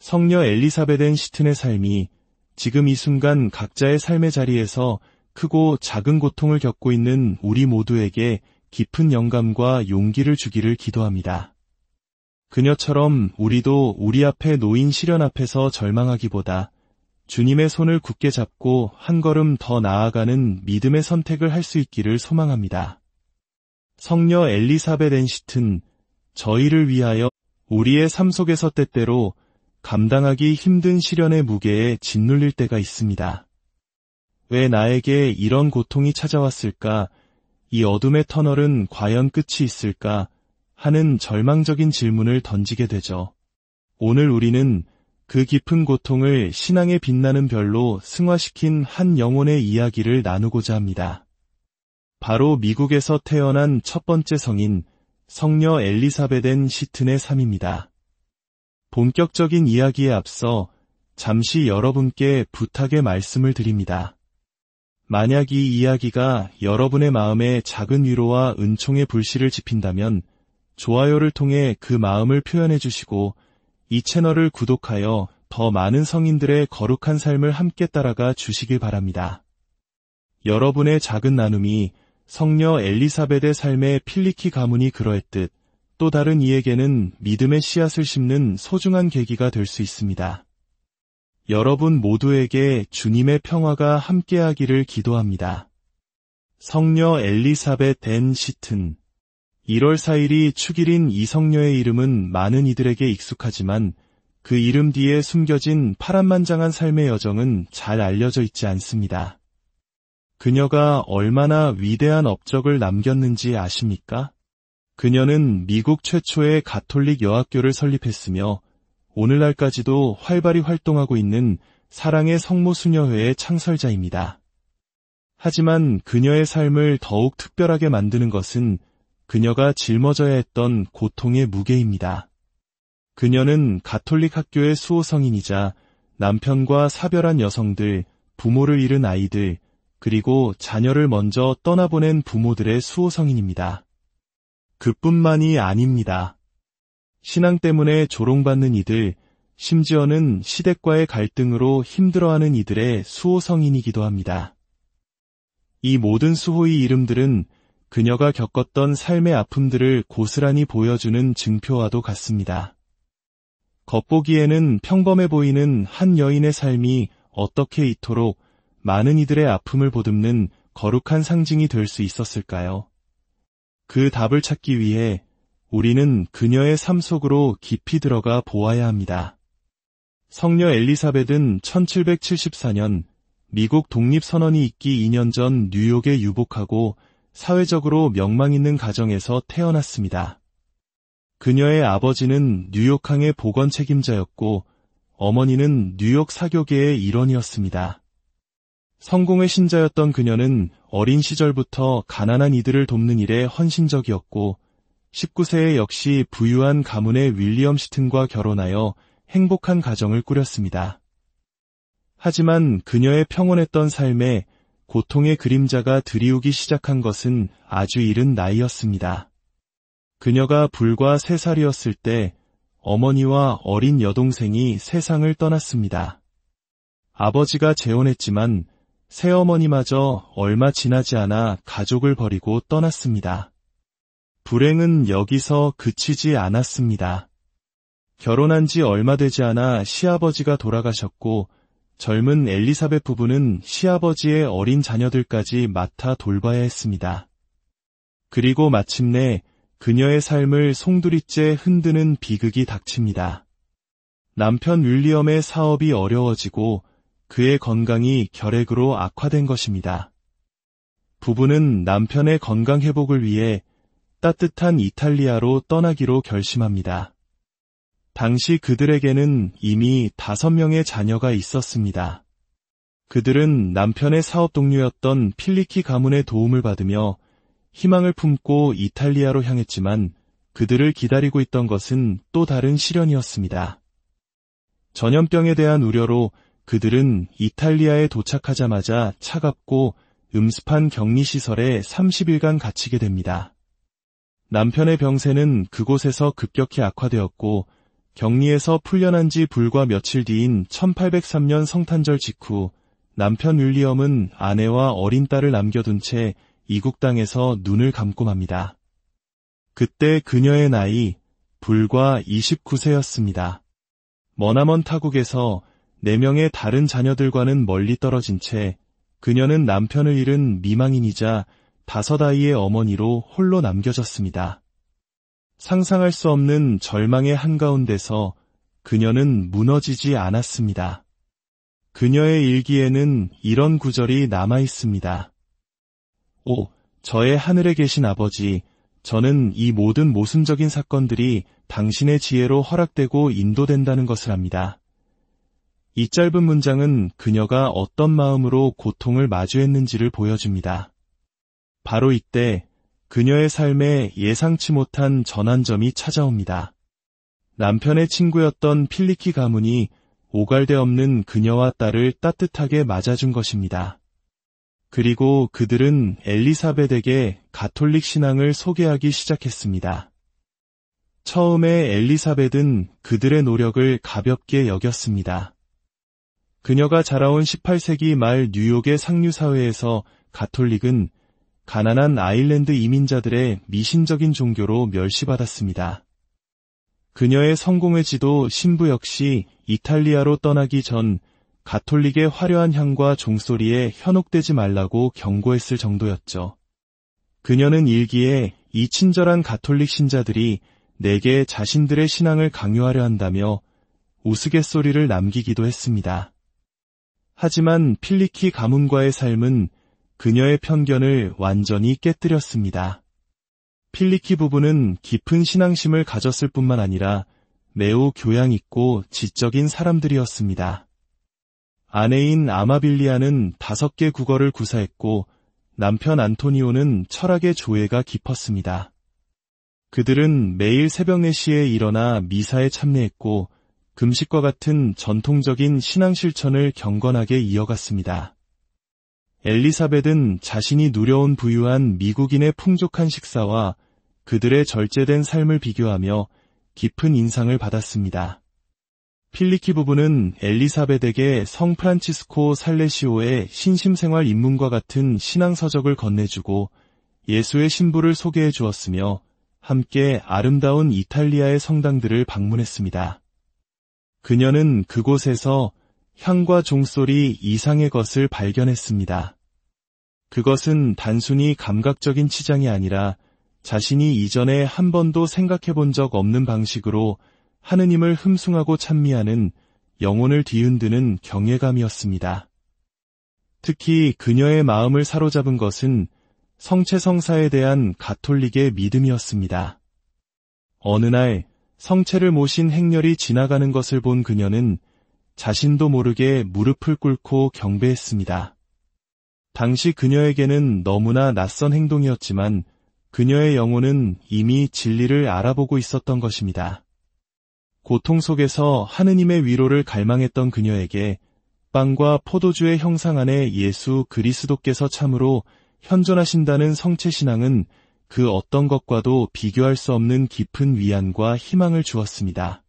성녀 엘리사벳 앤 시튼의 삶이 지금 이 순간 각자의 삶의 자리에서 크고 작은 고통을 겪고 있는 우리 모두에게 깊은 영감과 용기를 주기를 기도합니다. 그녀처럼 우리도 우리 앞에 놓인 시련 앞에서 절망하기보다 주님의 손을 굳게 잡고 한 걸음 더 나아가는 믿음의 선택을 할 수 있기를 소망합니다. 성녀 엘리사벳 앤 시튼, 저희를 위하여 우리의 삶 속에서 때때로 감당하기 힘든 시련의 무게에 짓눌릴 때가 있습니다. 왜 나에게 이런 고통이 찾아왔을까? 이 어둠의 터널은 과연 끝이 있을까? 하는 절망적인 질문을 던지게 되죠. 오늘 우리는 그 깊은 고통을 신앙의 빛나는 별로 승화시킨 한 영혼의 이야기를 나누고자 합니다. 바로 미국에서 태어난 첫 번째 성인, 성녀 엘리사벳 시튼의 삶입니다. 본격적인 이야기에 앞서 잠시 여러분께 부탁의 말씀을 드립니다. 만약 이 이야기가 여러분의 마음에 작은 위로와 은총의 불씨를 지핀다면 좋아요를 통해 그 마음을 표현해 주시고 이 채널을 구독하여 더 많은 성인들의 거룩한 삶을 함께 따라가 주시길 바랍니다. 여러분의 작은 나눔이 성녀 엘리사벳의 삶의 필리키 가문이 그러했듯 또 다른 이에게는 믿음의 씨앗을 심는 소중한 계기가 될 수 있습니다. 여러분 모두에게 주님의 평화가 함께하기를 기도합니다. 성녀 엘리사벳 시튼. 1월 4일이 축일인 이 성녀의 이름은 많은 이들에게 익숙하지만 그 이름 뒤에 숨겨진 파란만장한 삶의 여정은 잘 알려져 있지 않습니다. 그녀가 얼마나 위대한 업적을 남겼는지 아십니까? 그녀는 미국 최초의 가톨릭 여학교를 설립했으며 오늘날까지도 활발히 활동하고 있는 사랑의 성모수녀회의 창설자입니다. 하지만 그녀의 삶을 더욱 특별하게 만드는 것은 그녀가 짊어져야 했던 고통의 무게입니다. 그녀는 가톨릭 학교의 수호성인이자 남편과 사별한 여성들, 부모를 잃은 아이들, 그리고 자녀를 먼저 떠나보낸 부모들의 수호성인입니다. 그뿐만이 아닙니다. 신앙 때문에 조롱받는 이들, 심지어는 시댁과의 갈등으로 힘들어하는 이들의 수호성인이기도 합니다. 이 모든 수호의 이름들은 그녀가 겪었던 삶의 아픔들을 고스란히 보여주는 증표와도 같습니다. 겉보기에는 평범해 보이는 한 여인의 삶이 어떻게 이토록 많은 이들의 아픔을 보듬는 거룩한 상징이 될 수 있었을까요? 그 답을 찾기 위해 우리는 그녀의 삶 속으로 깊이 들어가 보아야 합니다. 성녀 엘리사벳은 1774년 미국 독립선언이 있기 2년 전 뉴욕에 유복하고 사회적으로 명망 있는 가정에서 태어났습니다. 그녀의 아버지는 뉴욕항의 보건 책임자였고 어머니는 뉴욕 사교계의 일원이었습니다. 성공의 신자였던 그녀는 어린 시절부터 가난한 이들을 돕는 일에 헌신적이었고 19세에 역시 부유한 가문의 윌리엄 시튼과 결혼하여 행복한 가정을 꾸렸습니다. 하지만 그녀의 평온했던 삶에 고통의 그림자가 드리우기 시작한 것은 아주 이른 나이였습니다. 그녀가 불과 3살이었을 때 어머니와 어린 여동생이 세상을 떠났습니다. 아버지가 재혼했지만 새어머니마저 얼마 지나지 않아 가족을 버리고 떠났습니다. 불행은 여기서 그치지 않았습니다. 결혼한 지 얼마 되지 않아 시아버지가 돌아가셨고 젊은 엘리사벳 부부는 시아버지의 어린 자녀들까지 맡아 돌봐야 했습니다. 그리고 마침내 그녀의 삶을 송두리째 흔드는 비극이 닥칩니다. 남편 윌리엄의 사업이 어려워지고 그의 건강이 결핵으로 악화된 것입니다. 부부는 남편의 건강 회복을 위해 따뜻한 이탈리아로 떠나기로 결심합니다. 당시 그들에게는 이미 5명의 자녀가 있었습니다. 그들은 남편의 사업 동료였던 필리키 가문의 도움을 받으며 희망을 품고 이탈리아로 향했지만 그들을 기다리고 있던 것은 또 다른 시련이었습니다. 전염병에 대한 우려로 그들은 이탈리아에 도착하자마자 차갑고 음습한 격리시설에 30일간 갇히게 됩니다. 남편의 병세는 그곳에서 급격히 악화되었고 격리에서 풀려난 지 불과 며칠 뒤인 1803년 성탄절 직후 남편 윌리엄은 아내와 어린 딸을 남겨둔 채 이국 땅에서 눈을 감고 맙니다. 그때 그녀의 나이 불과 29세였습니다. 머나먼 타국에서 4명의 다른 자녀들과는 멀리 떨어진 채 그녀는 남편을 잃은 미망인이자 5아이의 어머니로 홀로 남겨졌습니다. 상상할 수 없는 절망의 한가운데서 그녀는 무너지지 않았습니다. 그녀의 일기에는 이런 구절이 남아 있습니다. 오, 저의 하늘에 계신 아버지, 저는 이 모든 모순적인 사건들이 당신의 지혜로 허락되고 인도된다는 것을 압니다. 이 짧은 문장은 그녀가 어떤 마음으로 고통을 마주했는지를 보여줍니다. 바로 이때 그녀의 삶에 예상치 못한 전환점이 찾아옵니다. 남편의 친구였던 필리키 가문이 오갈데 없는 그녀와 딸을 따뜻하게 맞아준 것입니다. 그리고 그들은 엘리사벳에게 가톨릭 신앙을 소개하기 시작했습니다. 처음에 엘리사벳은 그들의 노력을 가볍게 여겼습니다. 그녀가 자라온 18세기 말 뉴욕의 상류사회에서 가톨릭은 가난한 아일랜드 이민자들의 미신적인 종교로 멸시받았습니다. 그녀의 성공의 지도 신부 역시 이탈리아로 떠나기 전 가톨릭의 화려한 향과 종소리에 현혹되지 말라고 경고했을 정도였죠. 그녀는 일기에 이 친절한 가톨릭 신자들이 내게 자신들의 신앙을 강요하려 한다며 우스갯소리를 남기기도 했습니다. 하지만 필리키 가문과의 삶은 그녀의 편견을 완전히 깨뜨렸습니다. 필리키 부부는 깊은 신앙심을 가졌을 뿐만 아니라 매우 교양 있고 지적인 사람들이었습니다. 아내인 아마빌리아는 5개 국어를 구사했고 남편 안토니오는 철학의 조예가 깊었습니다. 그들은 매일 새벽 4시에 일어나 미사에 참여했고 금식과 같은 전통적인 신앙 실천을 경건하게 이어갔습니다. 엘리사벳은 자신이 누려온 부유한 미국인의 풍족한 식사와 그들의 절제된 삶을 비교하며 깊은 인상을 받았습니다. 필리키 부부는 엘리사벳에게 성 프란치스코 살레시오의 신심생활 입문과 같은 신앙서적을 건네주고 예수의 신부를 소개해 주었으며 함께 아름다운 이탈리아의 성당들을 방문했습니다. 그녀는 그곳에서 향과 종소리 이상의 것을 발견했습니다. 그것은 단순히 감각적인 치장이 아니라 자신이 이전에 한 번도 생각해 본 적 없는 방식으로 하느님을 흠숭하고 찬미하는 영혼을 뒤흔드는 경외감이었습니다. 특히 그녀의 마음을 사로잡은 것은 성체성사에 대한 가톨릭의 믿음이었습니다. 어느 날 성체를 모신 행렬이 지나가는 것을 본 그녀는 자신도 모르게 무릎을 꿇고 경배했습니다. 당시 그녀에게는 너무나 낯선 행동이었지만 그녀의 영혼은 이미 진리를 알아보고 있었던 것입니다. 고통 속에서 하느님의 위로를 갈망했던 그녀에게 빵과 포도주의 형상 안에 예수 그리스도께서 참으로 현존하신다는 성체신앙은 그 어떤 것과도 비교할 수 없는 깊은 위안과 희망을 주었습니다.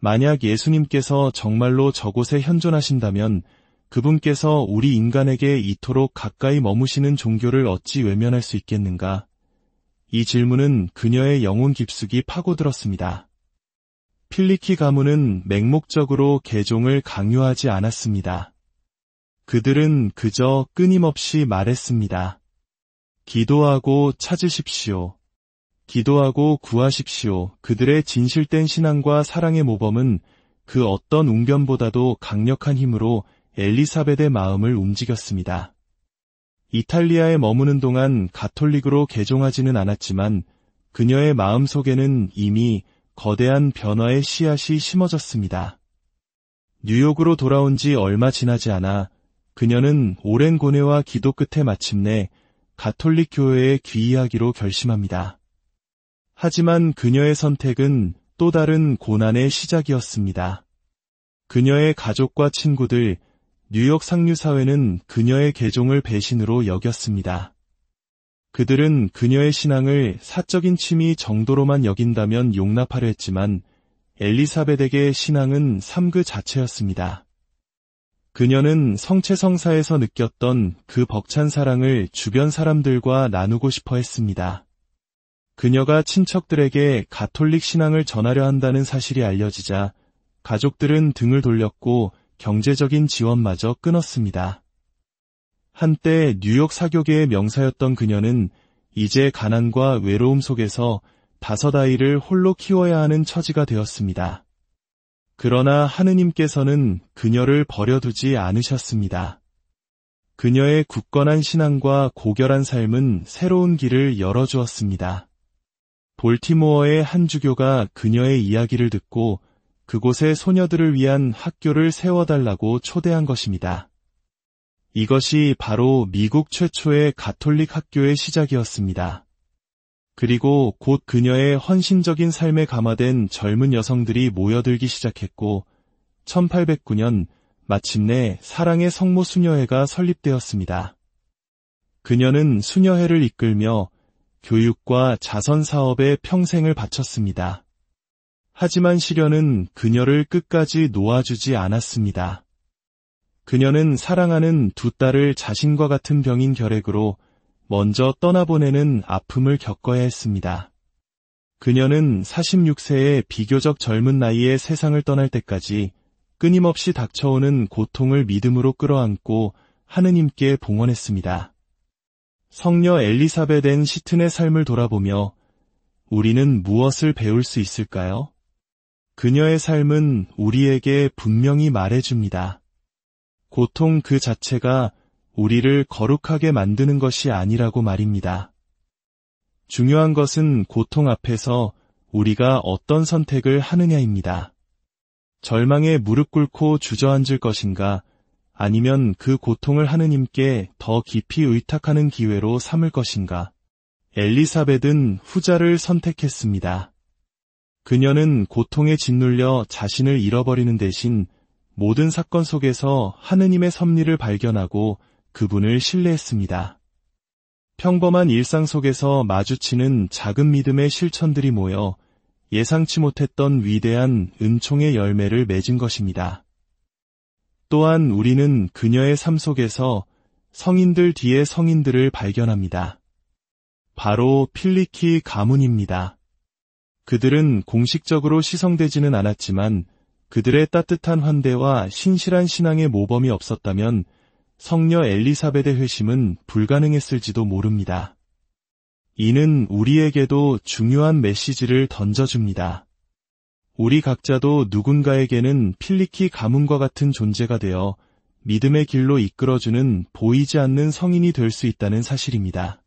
만약 예수님께서 정말로 저곳에 현존하신다면 그분께서 우리 인간에게 이토록 가까이 머무시는 종교를 어찌 외면할 수 있겠는가? 이 질문은 그녀의 영혼 깊숙이 파고들었습니다. 필리키 가문은 맹목적으로 개종을 강요하지 않았습니다. 그들은 그저 끊임없이 말했습니다. 기도하고 찾으십시오. 기도하고 구하십시오. 그들의 진실된 신앙과 사랑의 모범은 그 어떤 웅변보다도 강력한 힘으로 엘리사벳의 마음을 움직였습니다. 이탈리아에 머무는 동안 가톨릭으로 개종하지는 않았지만 그녀의 마음속에는 이미 거대한 변화의 씨앗이 심어졌습니다. 뉴욕으로 돌아온 지 얼마 지나지 않아 그녀는 오랜 고뇌와 기도 끝에 마침내 가톨릭 교회에 귀의하기로 결심합니다. 하지만 그녀의 선택은 또 다른 고난의 시작이었습니다. 그녀의 가족과 친구들, 뉴욕 상류사회는 그녀의 개종을 배신으로 여겼습니다. 그들은 그녀의 신앙을 사적인 취미 정도로만 여긴다면 용납하려 했지만 엘리사벳에게 신앙은 삶 그 자체였습니다. 그녀는 성체성사에서 느꼈던 그 벅찬 사랑을 주변 사람들과 나누고 싶어 했습니다. 그녀가 친척들에게 가톨릭 신앙을 전하려 한다는 사실이 알려지자 가족들은 등을 돌렸고 경제적인 지원마저 끊었습니다. 한때 뉴욕 사교계의 명사였던 그녀는 이제 가난과 외로움 속에서 5 아이를 홀로 키워야 하는 처지가 되었습니다. 그러나 하느님께서는 그녀를 버려두지 않으셨습니다. 그녀의 굳건한 신앙과 고결한 삶은 새로운 길을 열어주었습니다. 볼티모어의 한 주교가 그녀의 이야기를 듣고 그곳에 소녀들을 위한 학교를 세워달라고 초대한 것입니다. 이것이 바로 미국 최초의 가톨릭 학교의 시작이었습니다. 그리고 곧 그녀의 헌신적인 삶에 감화된 젊은 여성들이 모여들기 시작했고 1809년 마침내 사랑의 성모 수녀회가 설립되었습니다. 그녀는 수녀회를 이끌며 교육과 자선 사업에 평생을 바쳤습니다. 하지만 시련은 그녀를 끝까지 놓아주지 않았습니다. 그녀는 사랑하는 두 딸을 자신과 같은 병인 결핵으로 먼저 떠나보내는 아픔을 겪어야 했습니다. 그녀는 46세의 비교적 젊은 나이에 세상을 떠날 때까지 끊임없이 닥쳐오는 고통을 믿음으로 끌어안고 하느님께 봉헌했습니다. 성녀 엘리사벳 앤 시튼의 삶을 돌아보며 우리는 무엇을 배울 수 있을까요? 그녀의 삶은 우리에게 분명히 말해줍니다. 고통 그 자체가 우리를 거룩하게 만드는 것이 아니라고 말입니다. 중요한 것은 고통 앞에서 우리가 어떤 선택을 하느냐입니다. 절망에 무릎 꿇고 주저앉을 것인가, 아니면 그 고통을 하느님께 더 깊이 의탁하는 기회로 삼을 것인가. 엘리사벳은 후자를 선택했습니다. 그녀는 고통에 짓눌려 자신을 잃어버리는 대신 모든 사건 속에서 하느님의 섭리를 발견하고 그분을 신뢰했습니다. 평범한 일상 속에서 마주치는 작은 믿음의 실천들이 모여 예상치 못했던 위대한 은총의 열매를 맺은 것입니다. 또한 우리는 그녀의 삶 속에서 성인들 뒤에 성인들을 발견합니다. 바로 필리키 가문입니다. 그들은 공식적으로 시성되지는 않았지만 그들의 따뜻한 환대와 신실한 신앙의 모범이 없었다면 성녀 엘리사벳의 회심은 불가능했을지도 모릅니다. 이는 우리에게도 중요한 메시지를 던져줍니다. 우리 각자도 누군가에게는 필리키 가문과 같은 존재가 되어 믿음의 길로 이끌어주는 보이지 않는 성인이 될 수 있다는 사실입니다.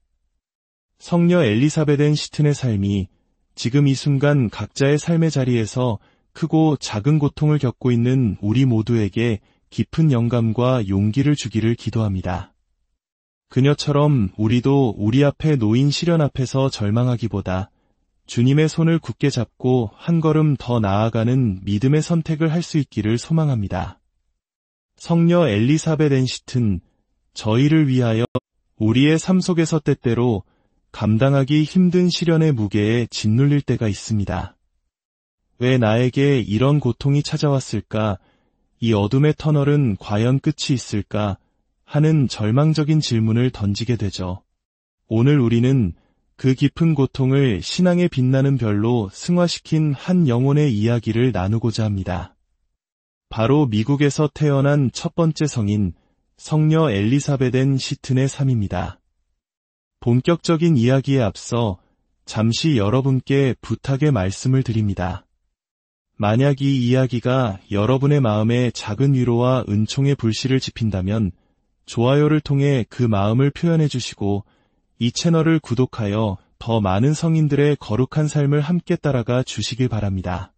성녀 엘리사벳 앤 시튼의 삶이 지금 이 순간 각자의 삶의 자리에서 크고 작은 고통을 겪고 있는 우리 모두에게 깊은 영감과 용기를 주기를 기도합니다. 그녀처럼 우리도 우리 앞에 놓인 시련 앞에서 절망하기보다 주님의 손을 굳게 잡고 한 걸음 더 나아가는 믿음의 선택을 할 수 있기를 소망합니다. 성녀 엘리사벳 앤 시튼, 저희를 위하여 우리의 삶 속에서 때때로 감당하기 힘든 시련의 무게에 짓눌릴 때가 있습니다. 왜 나에게 이런 고통이 찾아왔을까? 이 어둠의 터널은 과연 끝이 있을까? 하는 절망적인 질문을 던지게 되죠. 오늘 우리는 그 깊은 고통을 신앙의 빛나는 별로 승화시킨 한 영혼의 이야기를 나누고자 합니다. 바로 미국에서 태어난 첫 번째 성인, 성녀 엘리사벳 앤 시튼의 삶입니다. 본격적인 이야기에 앞서 잠시 여러분께 부탁의 말씀을 드립니다. 만약 이 이야기가 여러분의 마음에 작은 위로와 은총의 불씨를 지핀다면 좋아요를 통해 그 마음을 표현해 주시고 이 채널을 구독하여 더 많은 성인들의 거룩한 삶을 함께 따라가 주시길 바랍니다.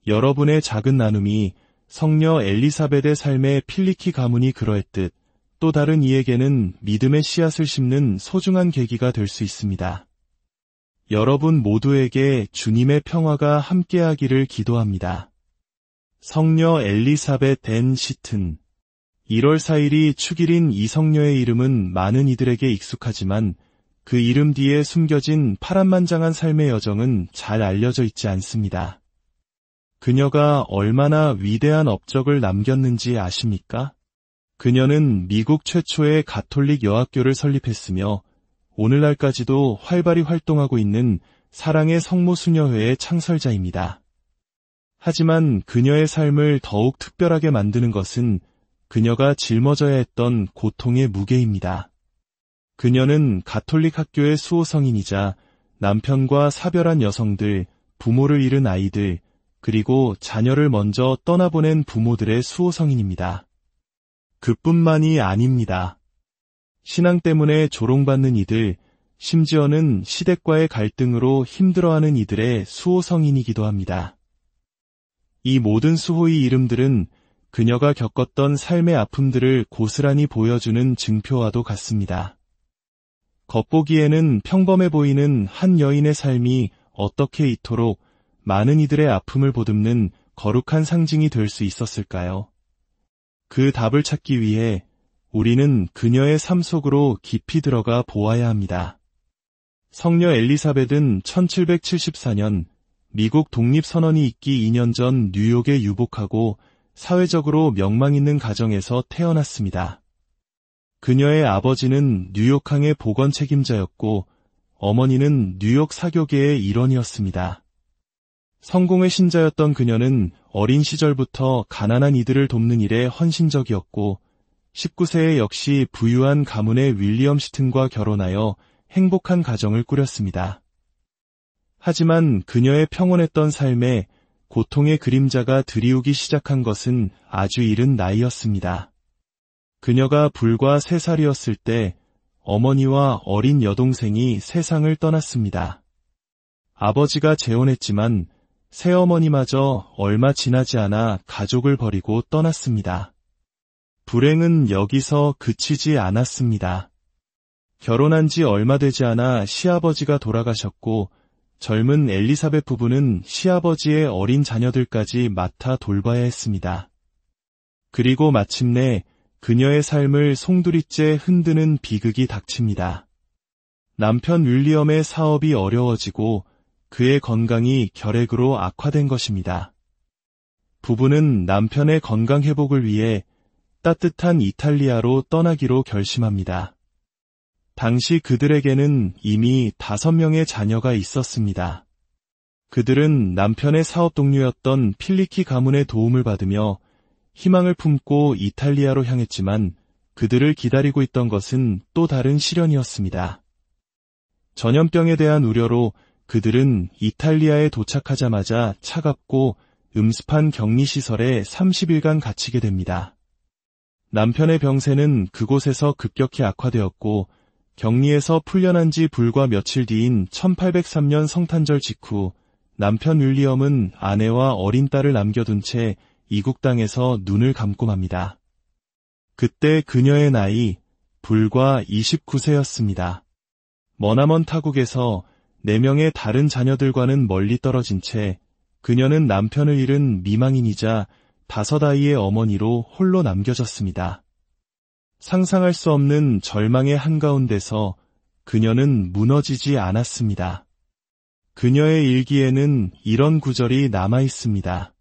여러분의 작은 나눔이 성녀 엘리사벳의 삶의 필리키 가문이 그러했듯 또 다른 이에게는 믿음의 씨앗을 심는 소중한 계기가 될 수 있습니다. 여러분 모두에게 주님의 평화가 함께하기를 기도합니다. 성녀 엘리사벳 앤 시튼. 1월 4일이 축일인 이 성녀의 이름은 많은 이들에게 익숙하지만 그 이름 뒤에 숨겨진 파란만장한 삶의 여정은 잘 알려져 있지 않습니다. 그녀가 얼마나 위대한 업적을 남겼는지 아십니까? 그녀는 미국 최초의 가톨릭 여학교를 설립했으며 오늘날까지도 활발히 활동하고 있는 사랑의 성모 수녀회의 창설자입니다. 하지만 그녀의 삶을 더욱 특별하게 만드는 것은 그녀가 짊어져야 했던 고통의 무게입니다. 그녀는 가톨릭 학교의 수호성인이자 남편과 사별한 여성들, 부모를 잃은 아이들, 그리고 자녀를 먼저 떠나보낸 부모들의 수호성인입니다. 그뿐만이 아닙니다. 신앙 때문에 조롱받는 이들, 심지어는 시댁과의 갈등으로 힘들어하는 이들의 수호성인이기도 합니다. 이 모든 수호의 이름들은 그녀가 겪었던 삶의 아픔들을 고스란히 보여주는 증표와도 같습니다. 겉보기에는 평범해 보이는 한 여인의 삶이 어떻게 이토록 많은 이들의 아픔을 보듬는 거룩한 상징이 될 수 있었을까요? 그 답을 찾기 위해 우리는 그녀의 삶 속으로 깊이 들어가 보아야 합니다. 성녀 엘리사벳은 1774년 미국 독립선언이 있기 2년 전 뉴욕에 유복하고 사회적으로 명망 있는 가정에서 태어났습니다. 그녀의 아버지는 뉴욕항의 보건 책임자였고 어머니는 뉴욕 사교계의 일원이었습니다. 성공의 신자였던 그녀는 어린 시절부터 가난한 이들을 돕는 일에 헌신적이었고 19세에 역시 부유한 가문의 윌리엄 시튼과 결혼하여 행복한 가정을 꾸렸습니다. 하지만 그녀의 평온했던 삶에 고통의 그림자가 드리우기 시작한 것은 아주 이른 나이였습니다. 그녀가 불과 3살이었을 때 어머니와 어린 여동생이 세상을 떠났습니다. 아버지가 재혼했지만 새어머니마저 얼마 지나지 않아 가족을 버리고 떠났습니다. 불행은 여기서 그치지 않았습니다. 결혼한 지 얼마 되지 않아 시아버지가 돌아가셨고 젊은 엘리사벳 부부는 시아버지의 어린 자녀들까지 맡아 돌봐야 했습니다. 그리고 마침내 그녀의 삶을 송두리째 흔드는 비극이 닥칩니다. 남편 윌리엄의 사업이 어려워지고 그의 건강이 결핵으로 악화된 것입니다. 부부는 남편의 건강 회복을 위해 따뜻한 이탈리아로 떠나기로 결심합니다. 당시 그들에게는 이미 5명의 자녀가 있었습니다. 그들은 남편의 사업 동료였던 필리키 가문의 도움을 받으며 희망을 품고 이탈리아로 향했지만 그들을 기다리고 있던 것은 또 다른 시련이었습니다. 전염병에 대한 우려로 그들은 이탈리아에 도착하자마자 차갑고 음습한 격리시설에 30일간 갇히게 됩니다. 남편의 병세는 그곳에서 급격히 악화되었고 격리에서 풀려난 지 불과 며칠 뒤인 1803년 성탄절 직후 남편 윌리엄은 아내와 어린 딸을 남겨둔 채 이국 땅에서 눈을 감고 맙니다. 그때 그녀의 나이 불과 29세였습니다. 머나먼 타국에서 4명의 다른 자녀들과는 멀리 떨어진 채 그녀는 남편을 잃은 미망인이자 5아이의 어머니로 홀로 남겨졌습니다. 상상할 수 없는 절망의 한가운데서 그녀는 무너지지 않았습니다. 그녀의 일기에는 이런 구절이 남아 있습니다.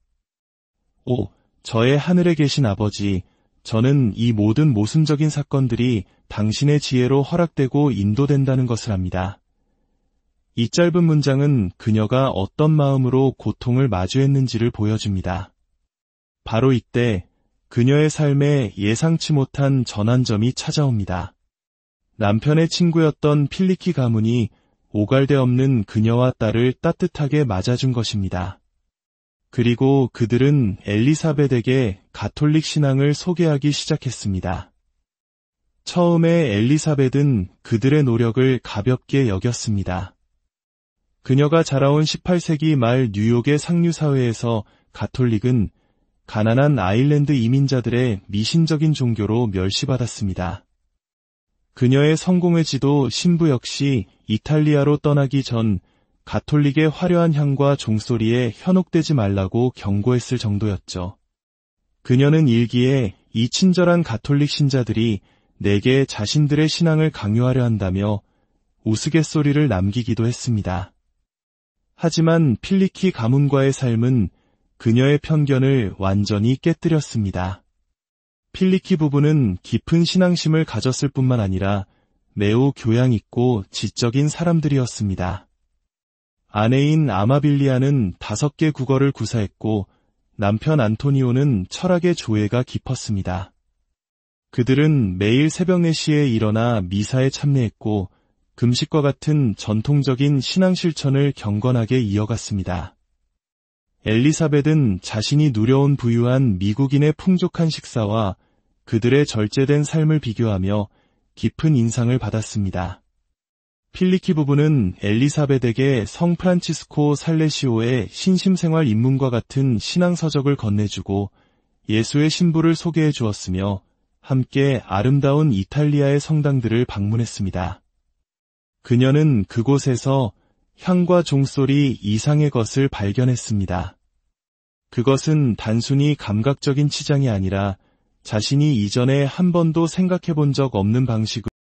오, 저의 하늘에 계신 아버지, 저는 이 모든 모순적인 사건들이 당신의 지혜로 허락되고 인도된다는 것을 압니다. 이 짧은 문장은 그녀가 어떤 마음으로 고통을 마주했는지를 보여줍니다. 바로 이때 그녀의 삶에 예상치 못한 전환점이 찾아옵니다. 남편의 친구였던 필리키 가문이 오갈데 없는 그녀와 딸을 따뜻하게 맞아준 것입니다. 그리고 그들은 엘리사벳에게 가톨릭 신앙을 소개하기 시작했습니다. 처음에 엘리사벳은 그들의 노력을 가볍게 여겼습니다. 그녀가 자라온 18세기 말 뉴욕의 상류사회에서 가톨릭은 가난한 아일랜드 이민자들의 미신적인 종교로 멸시받았습니다. 그녀의 성공의 지도 신부 역시 이탈리아로 떠나기 전 가톨릭의 화려한 향과 종소리에 현혹되지 말라고 경고했을 정도였죠. 그녀는 일기에 이 친절한 가톨릭 신자들이 내게 자신들의 신앙을 강요하려 한다며 우스갯소리를 남기기도 했습니다. 하지만 필리키 가문과의 삶은 그녀의 편견을 완전히 깨뜨렸습니다. 필리키 부부는 깊은 신앙심을 가졌을 뿐만 아니라 매우 교양 있고 지적인 사람들이었습니다. 아내인 아마빌리아는 5개 국어를 구사했고 남편 안토니오는 철학의 조예가 깊었습니다. 그들은 매일 새벽 4시에 일어나 미사에 참여했고 금식과 같은 전통적인 신앙 실천을 경건하게 이어갔습니다. 엘리사벳은 자신이 누려온 부유한 미국인의 풍족한 식사와 그들의 절제된 삶을 비교하며 깊은 인상을 받았습니다. 필리키 부부는 엘리사벳에게 성 프란치스코 살레시오의 신심생활 입문과 같은 신앙서적을 건네주고 예수의 신부를 소개해 주었으며 함께 아름다운 이탈리아의 성당들을 방문했습니다. 그녀는 그곳에서 향과 종소리 이상의 것을 발견했습니다. 그것은 단순히 감각적인 치장이 아니라 자신이 이전에 한 번도 생각해 본 적 없는 방식으로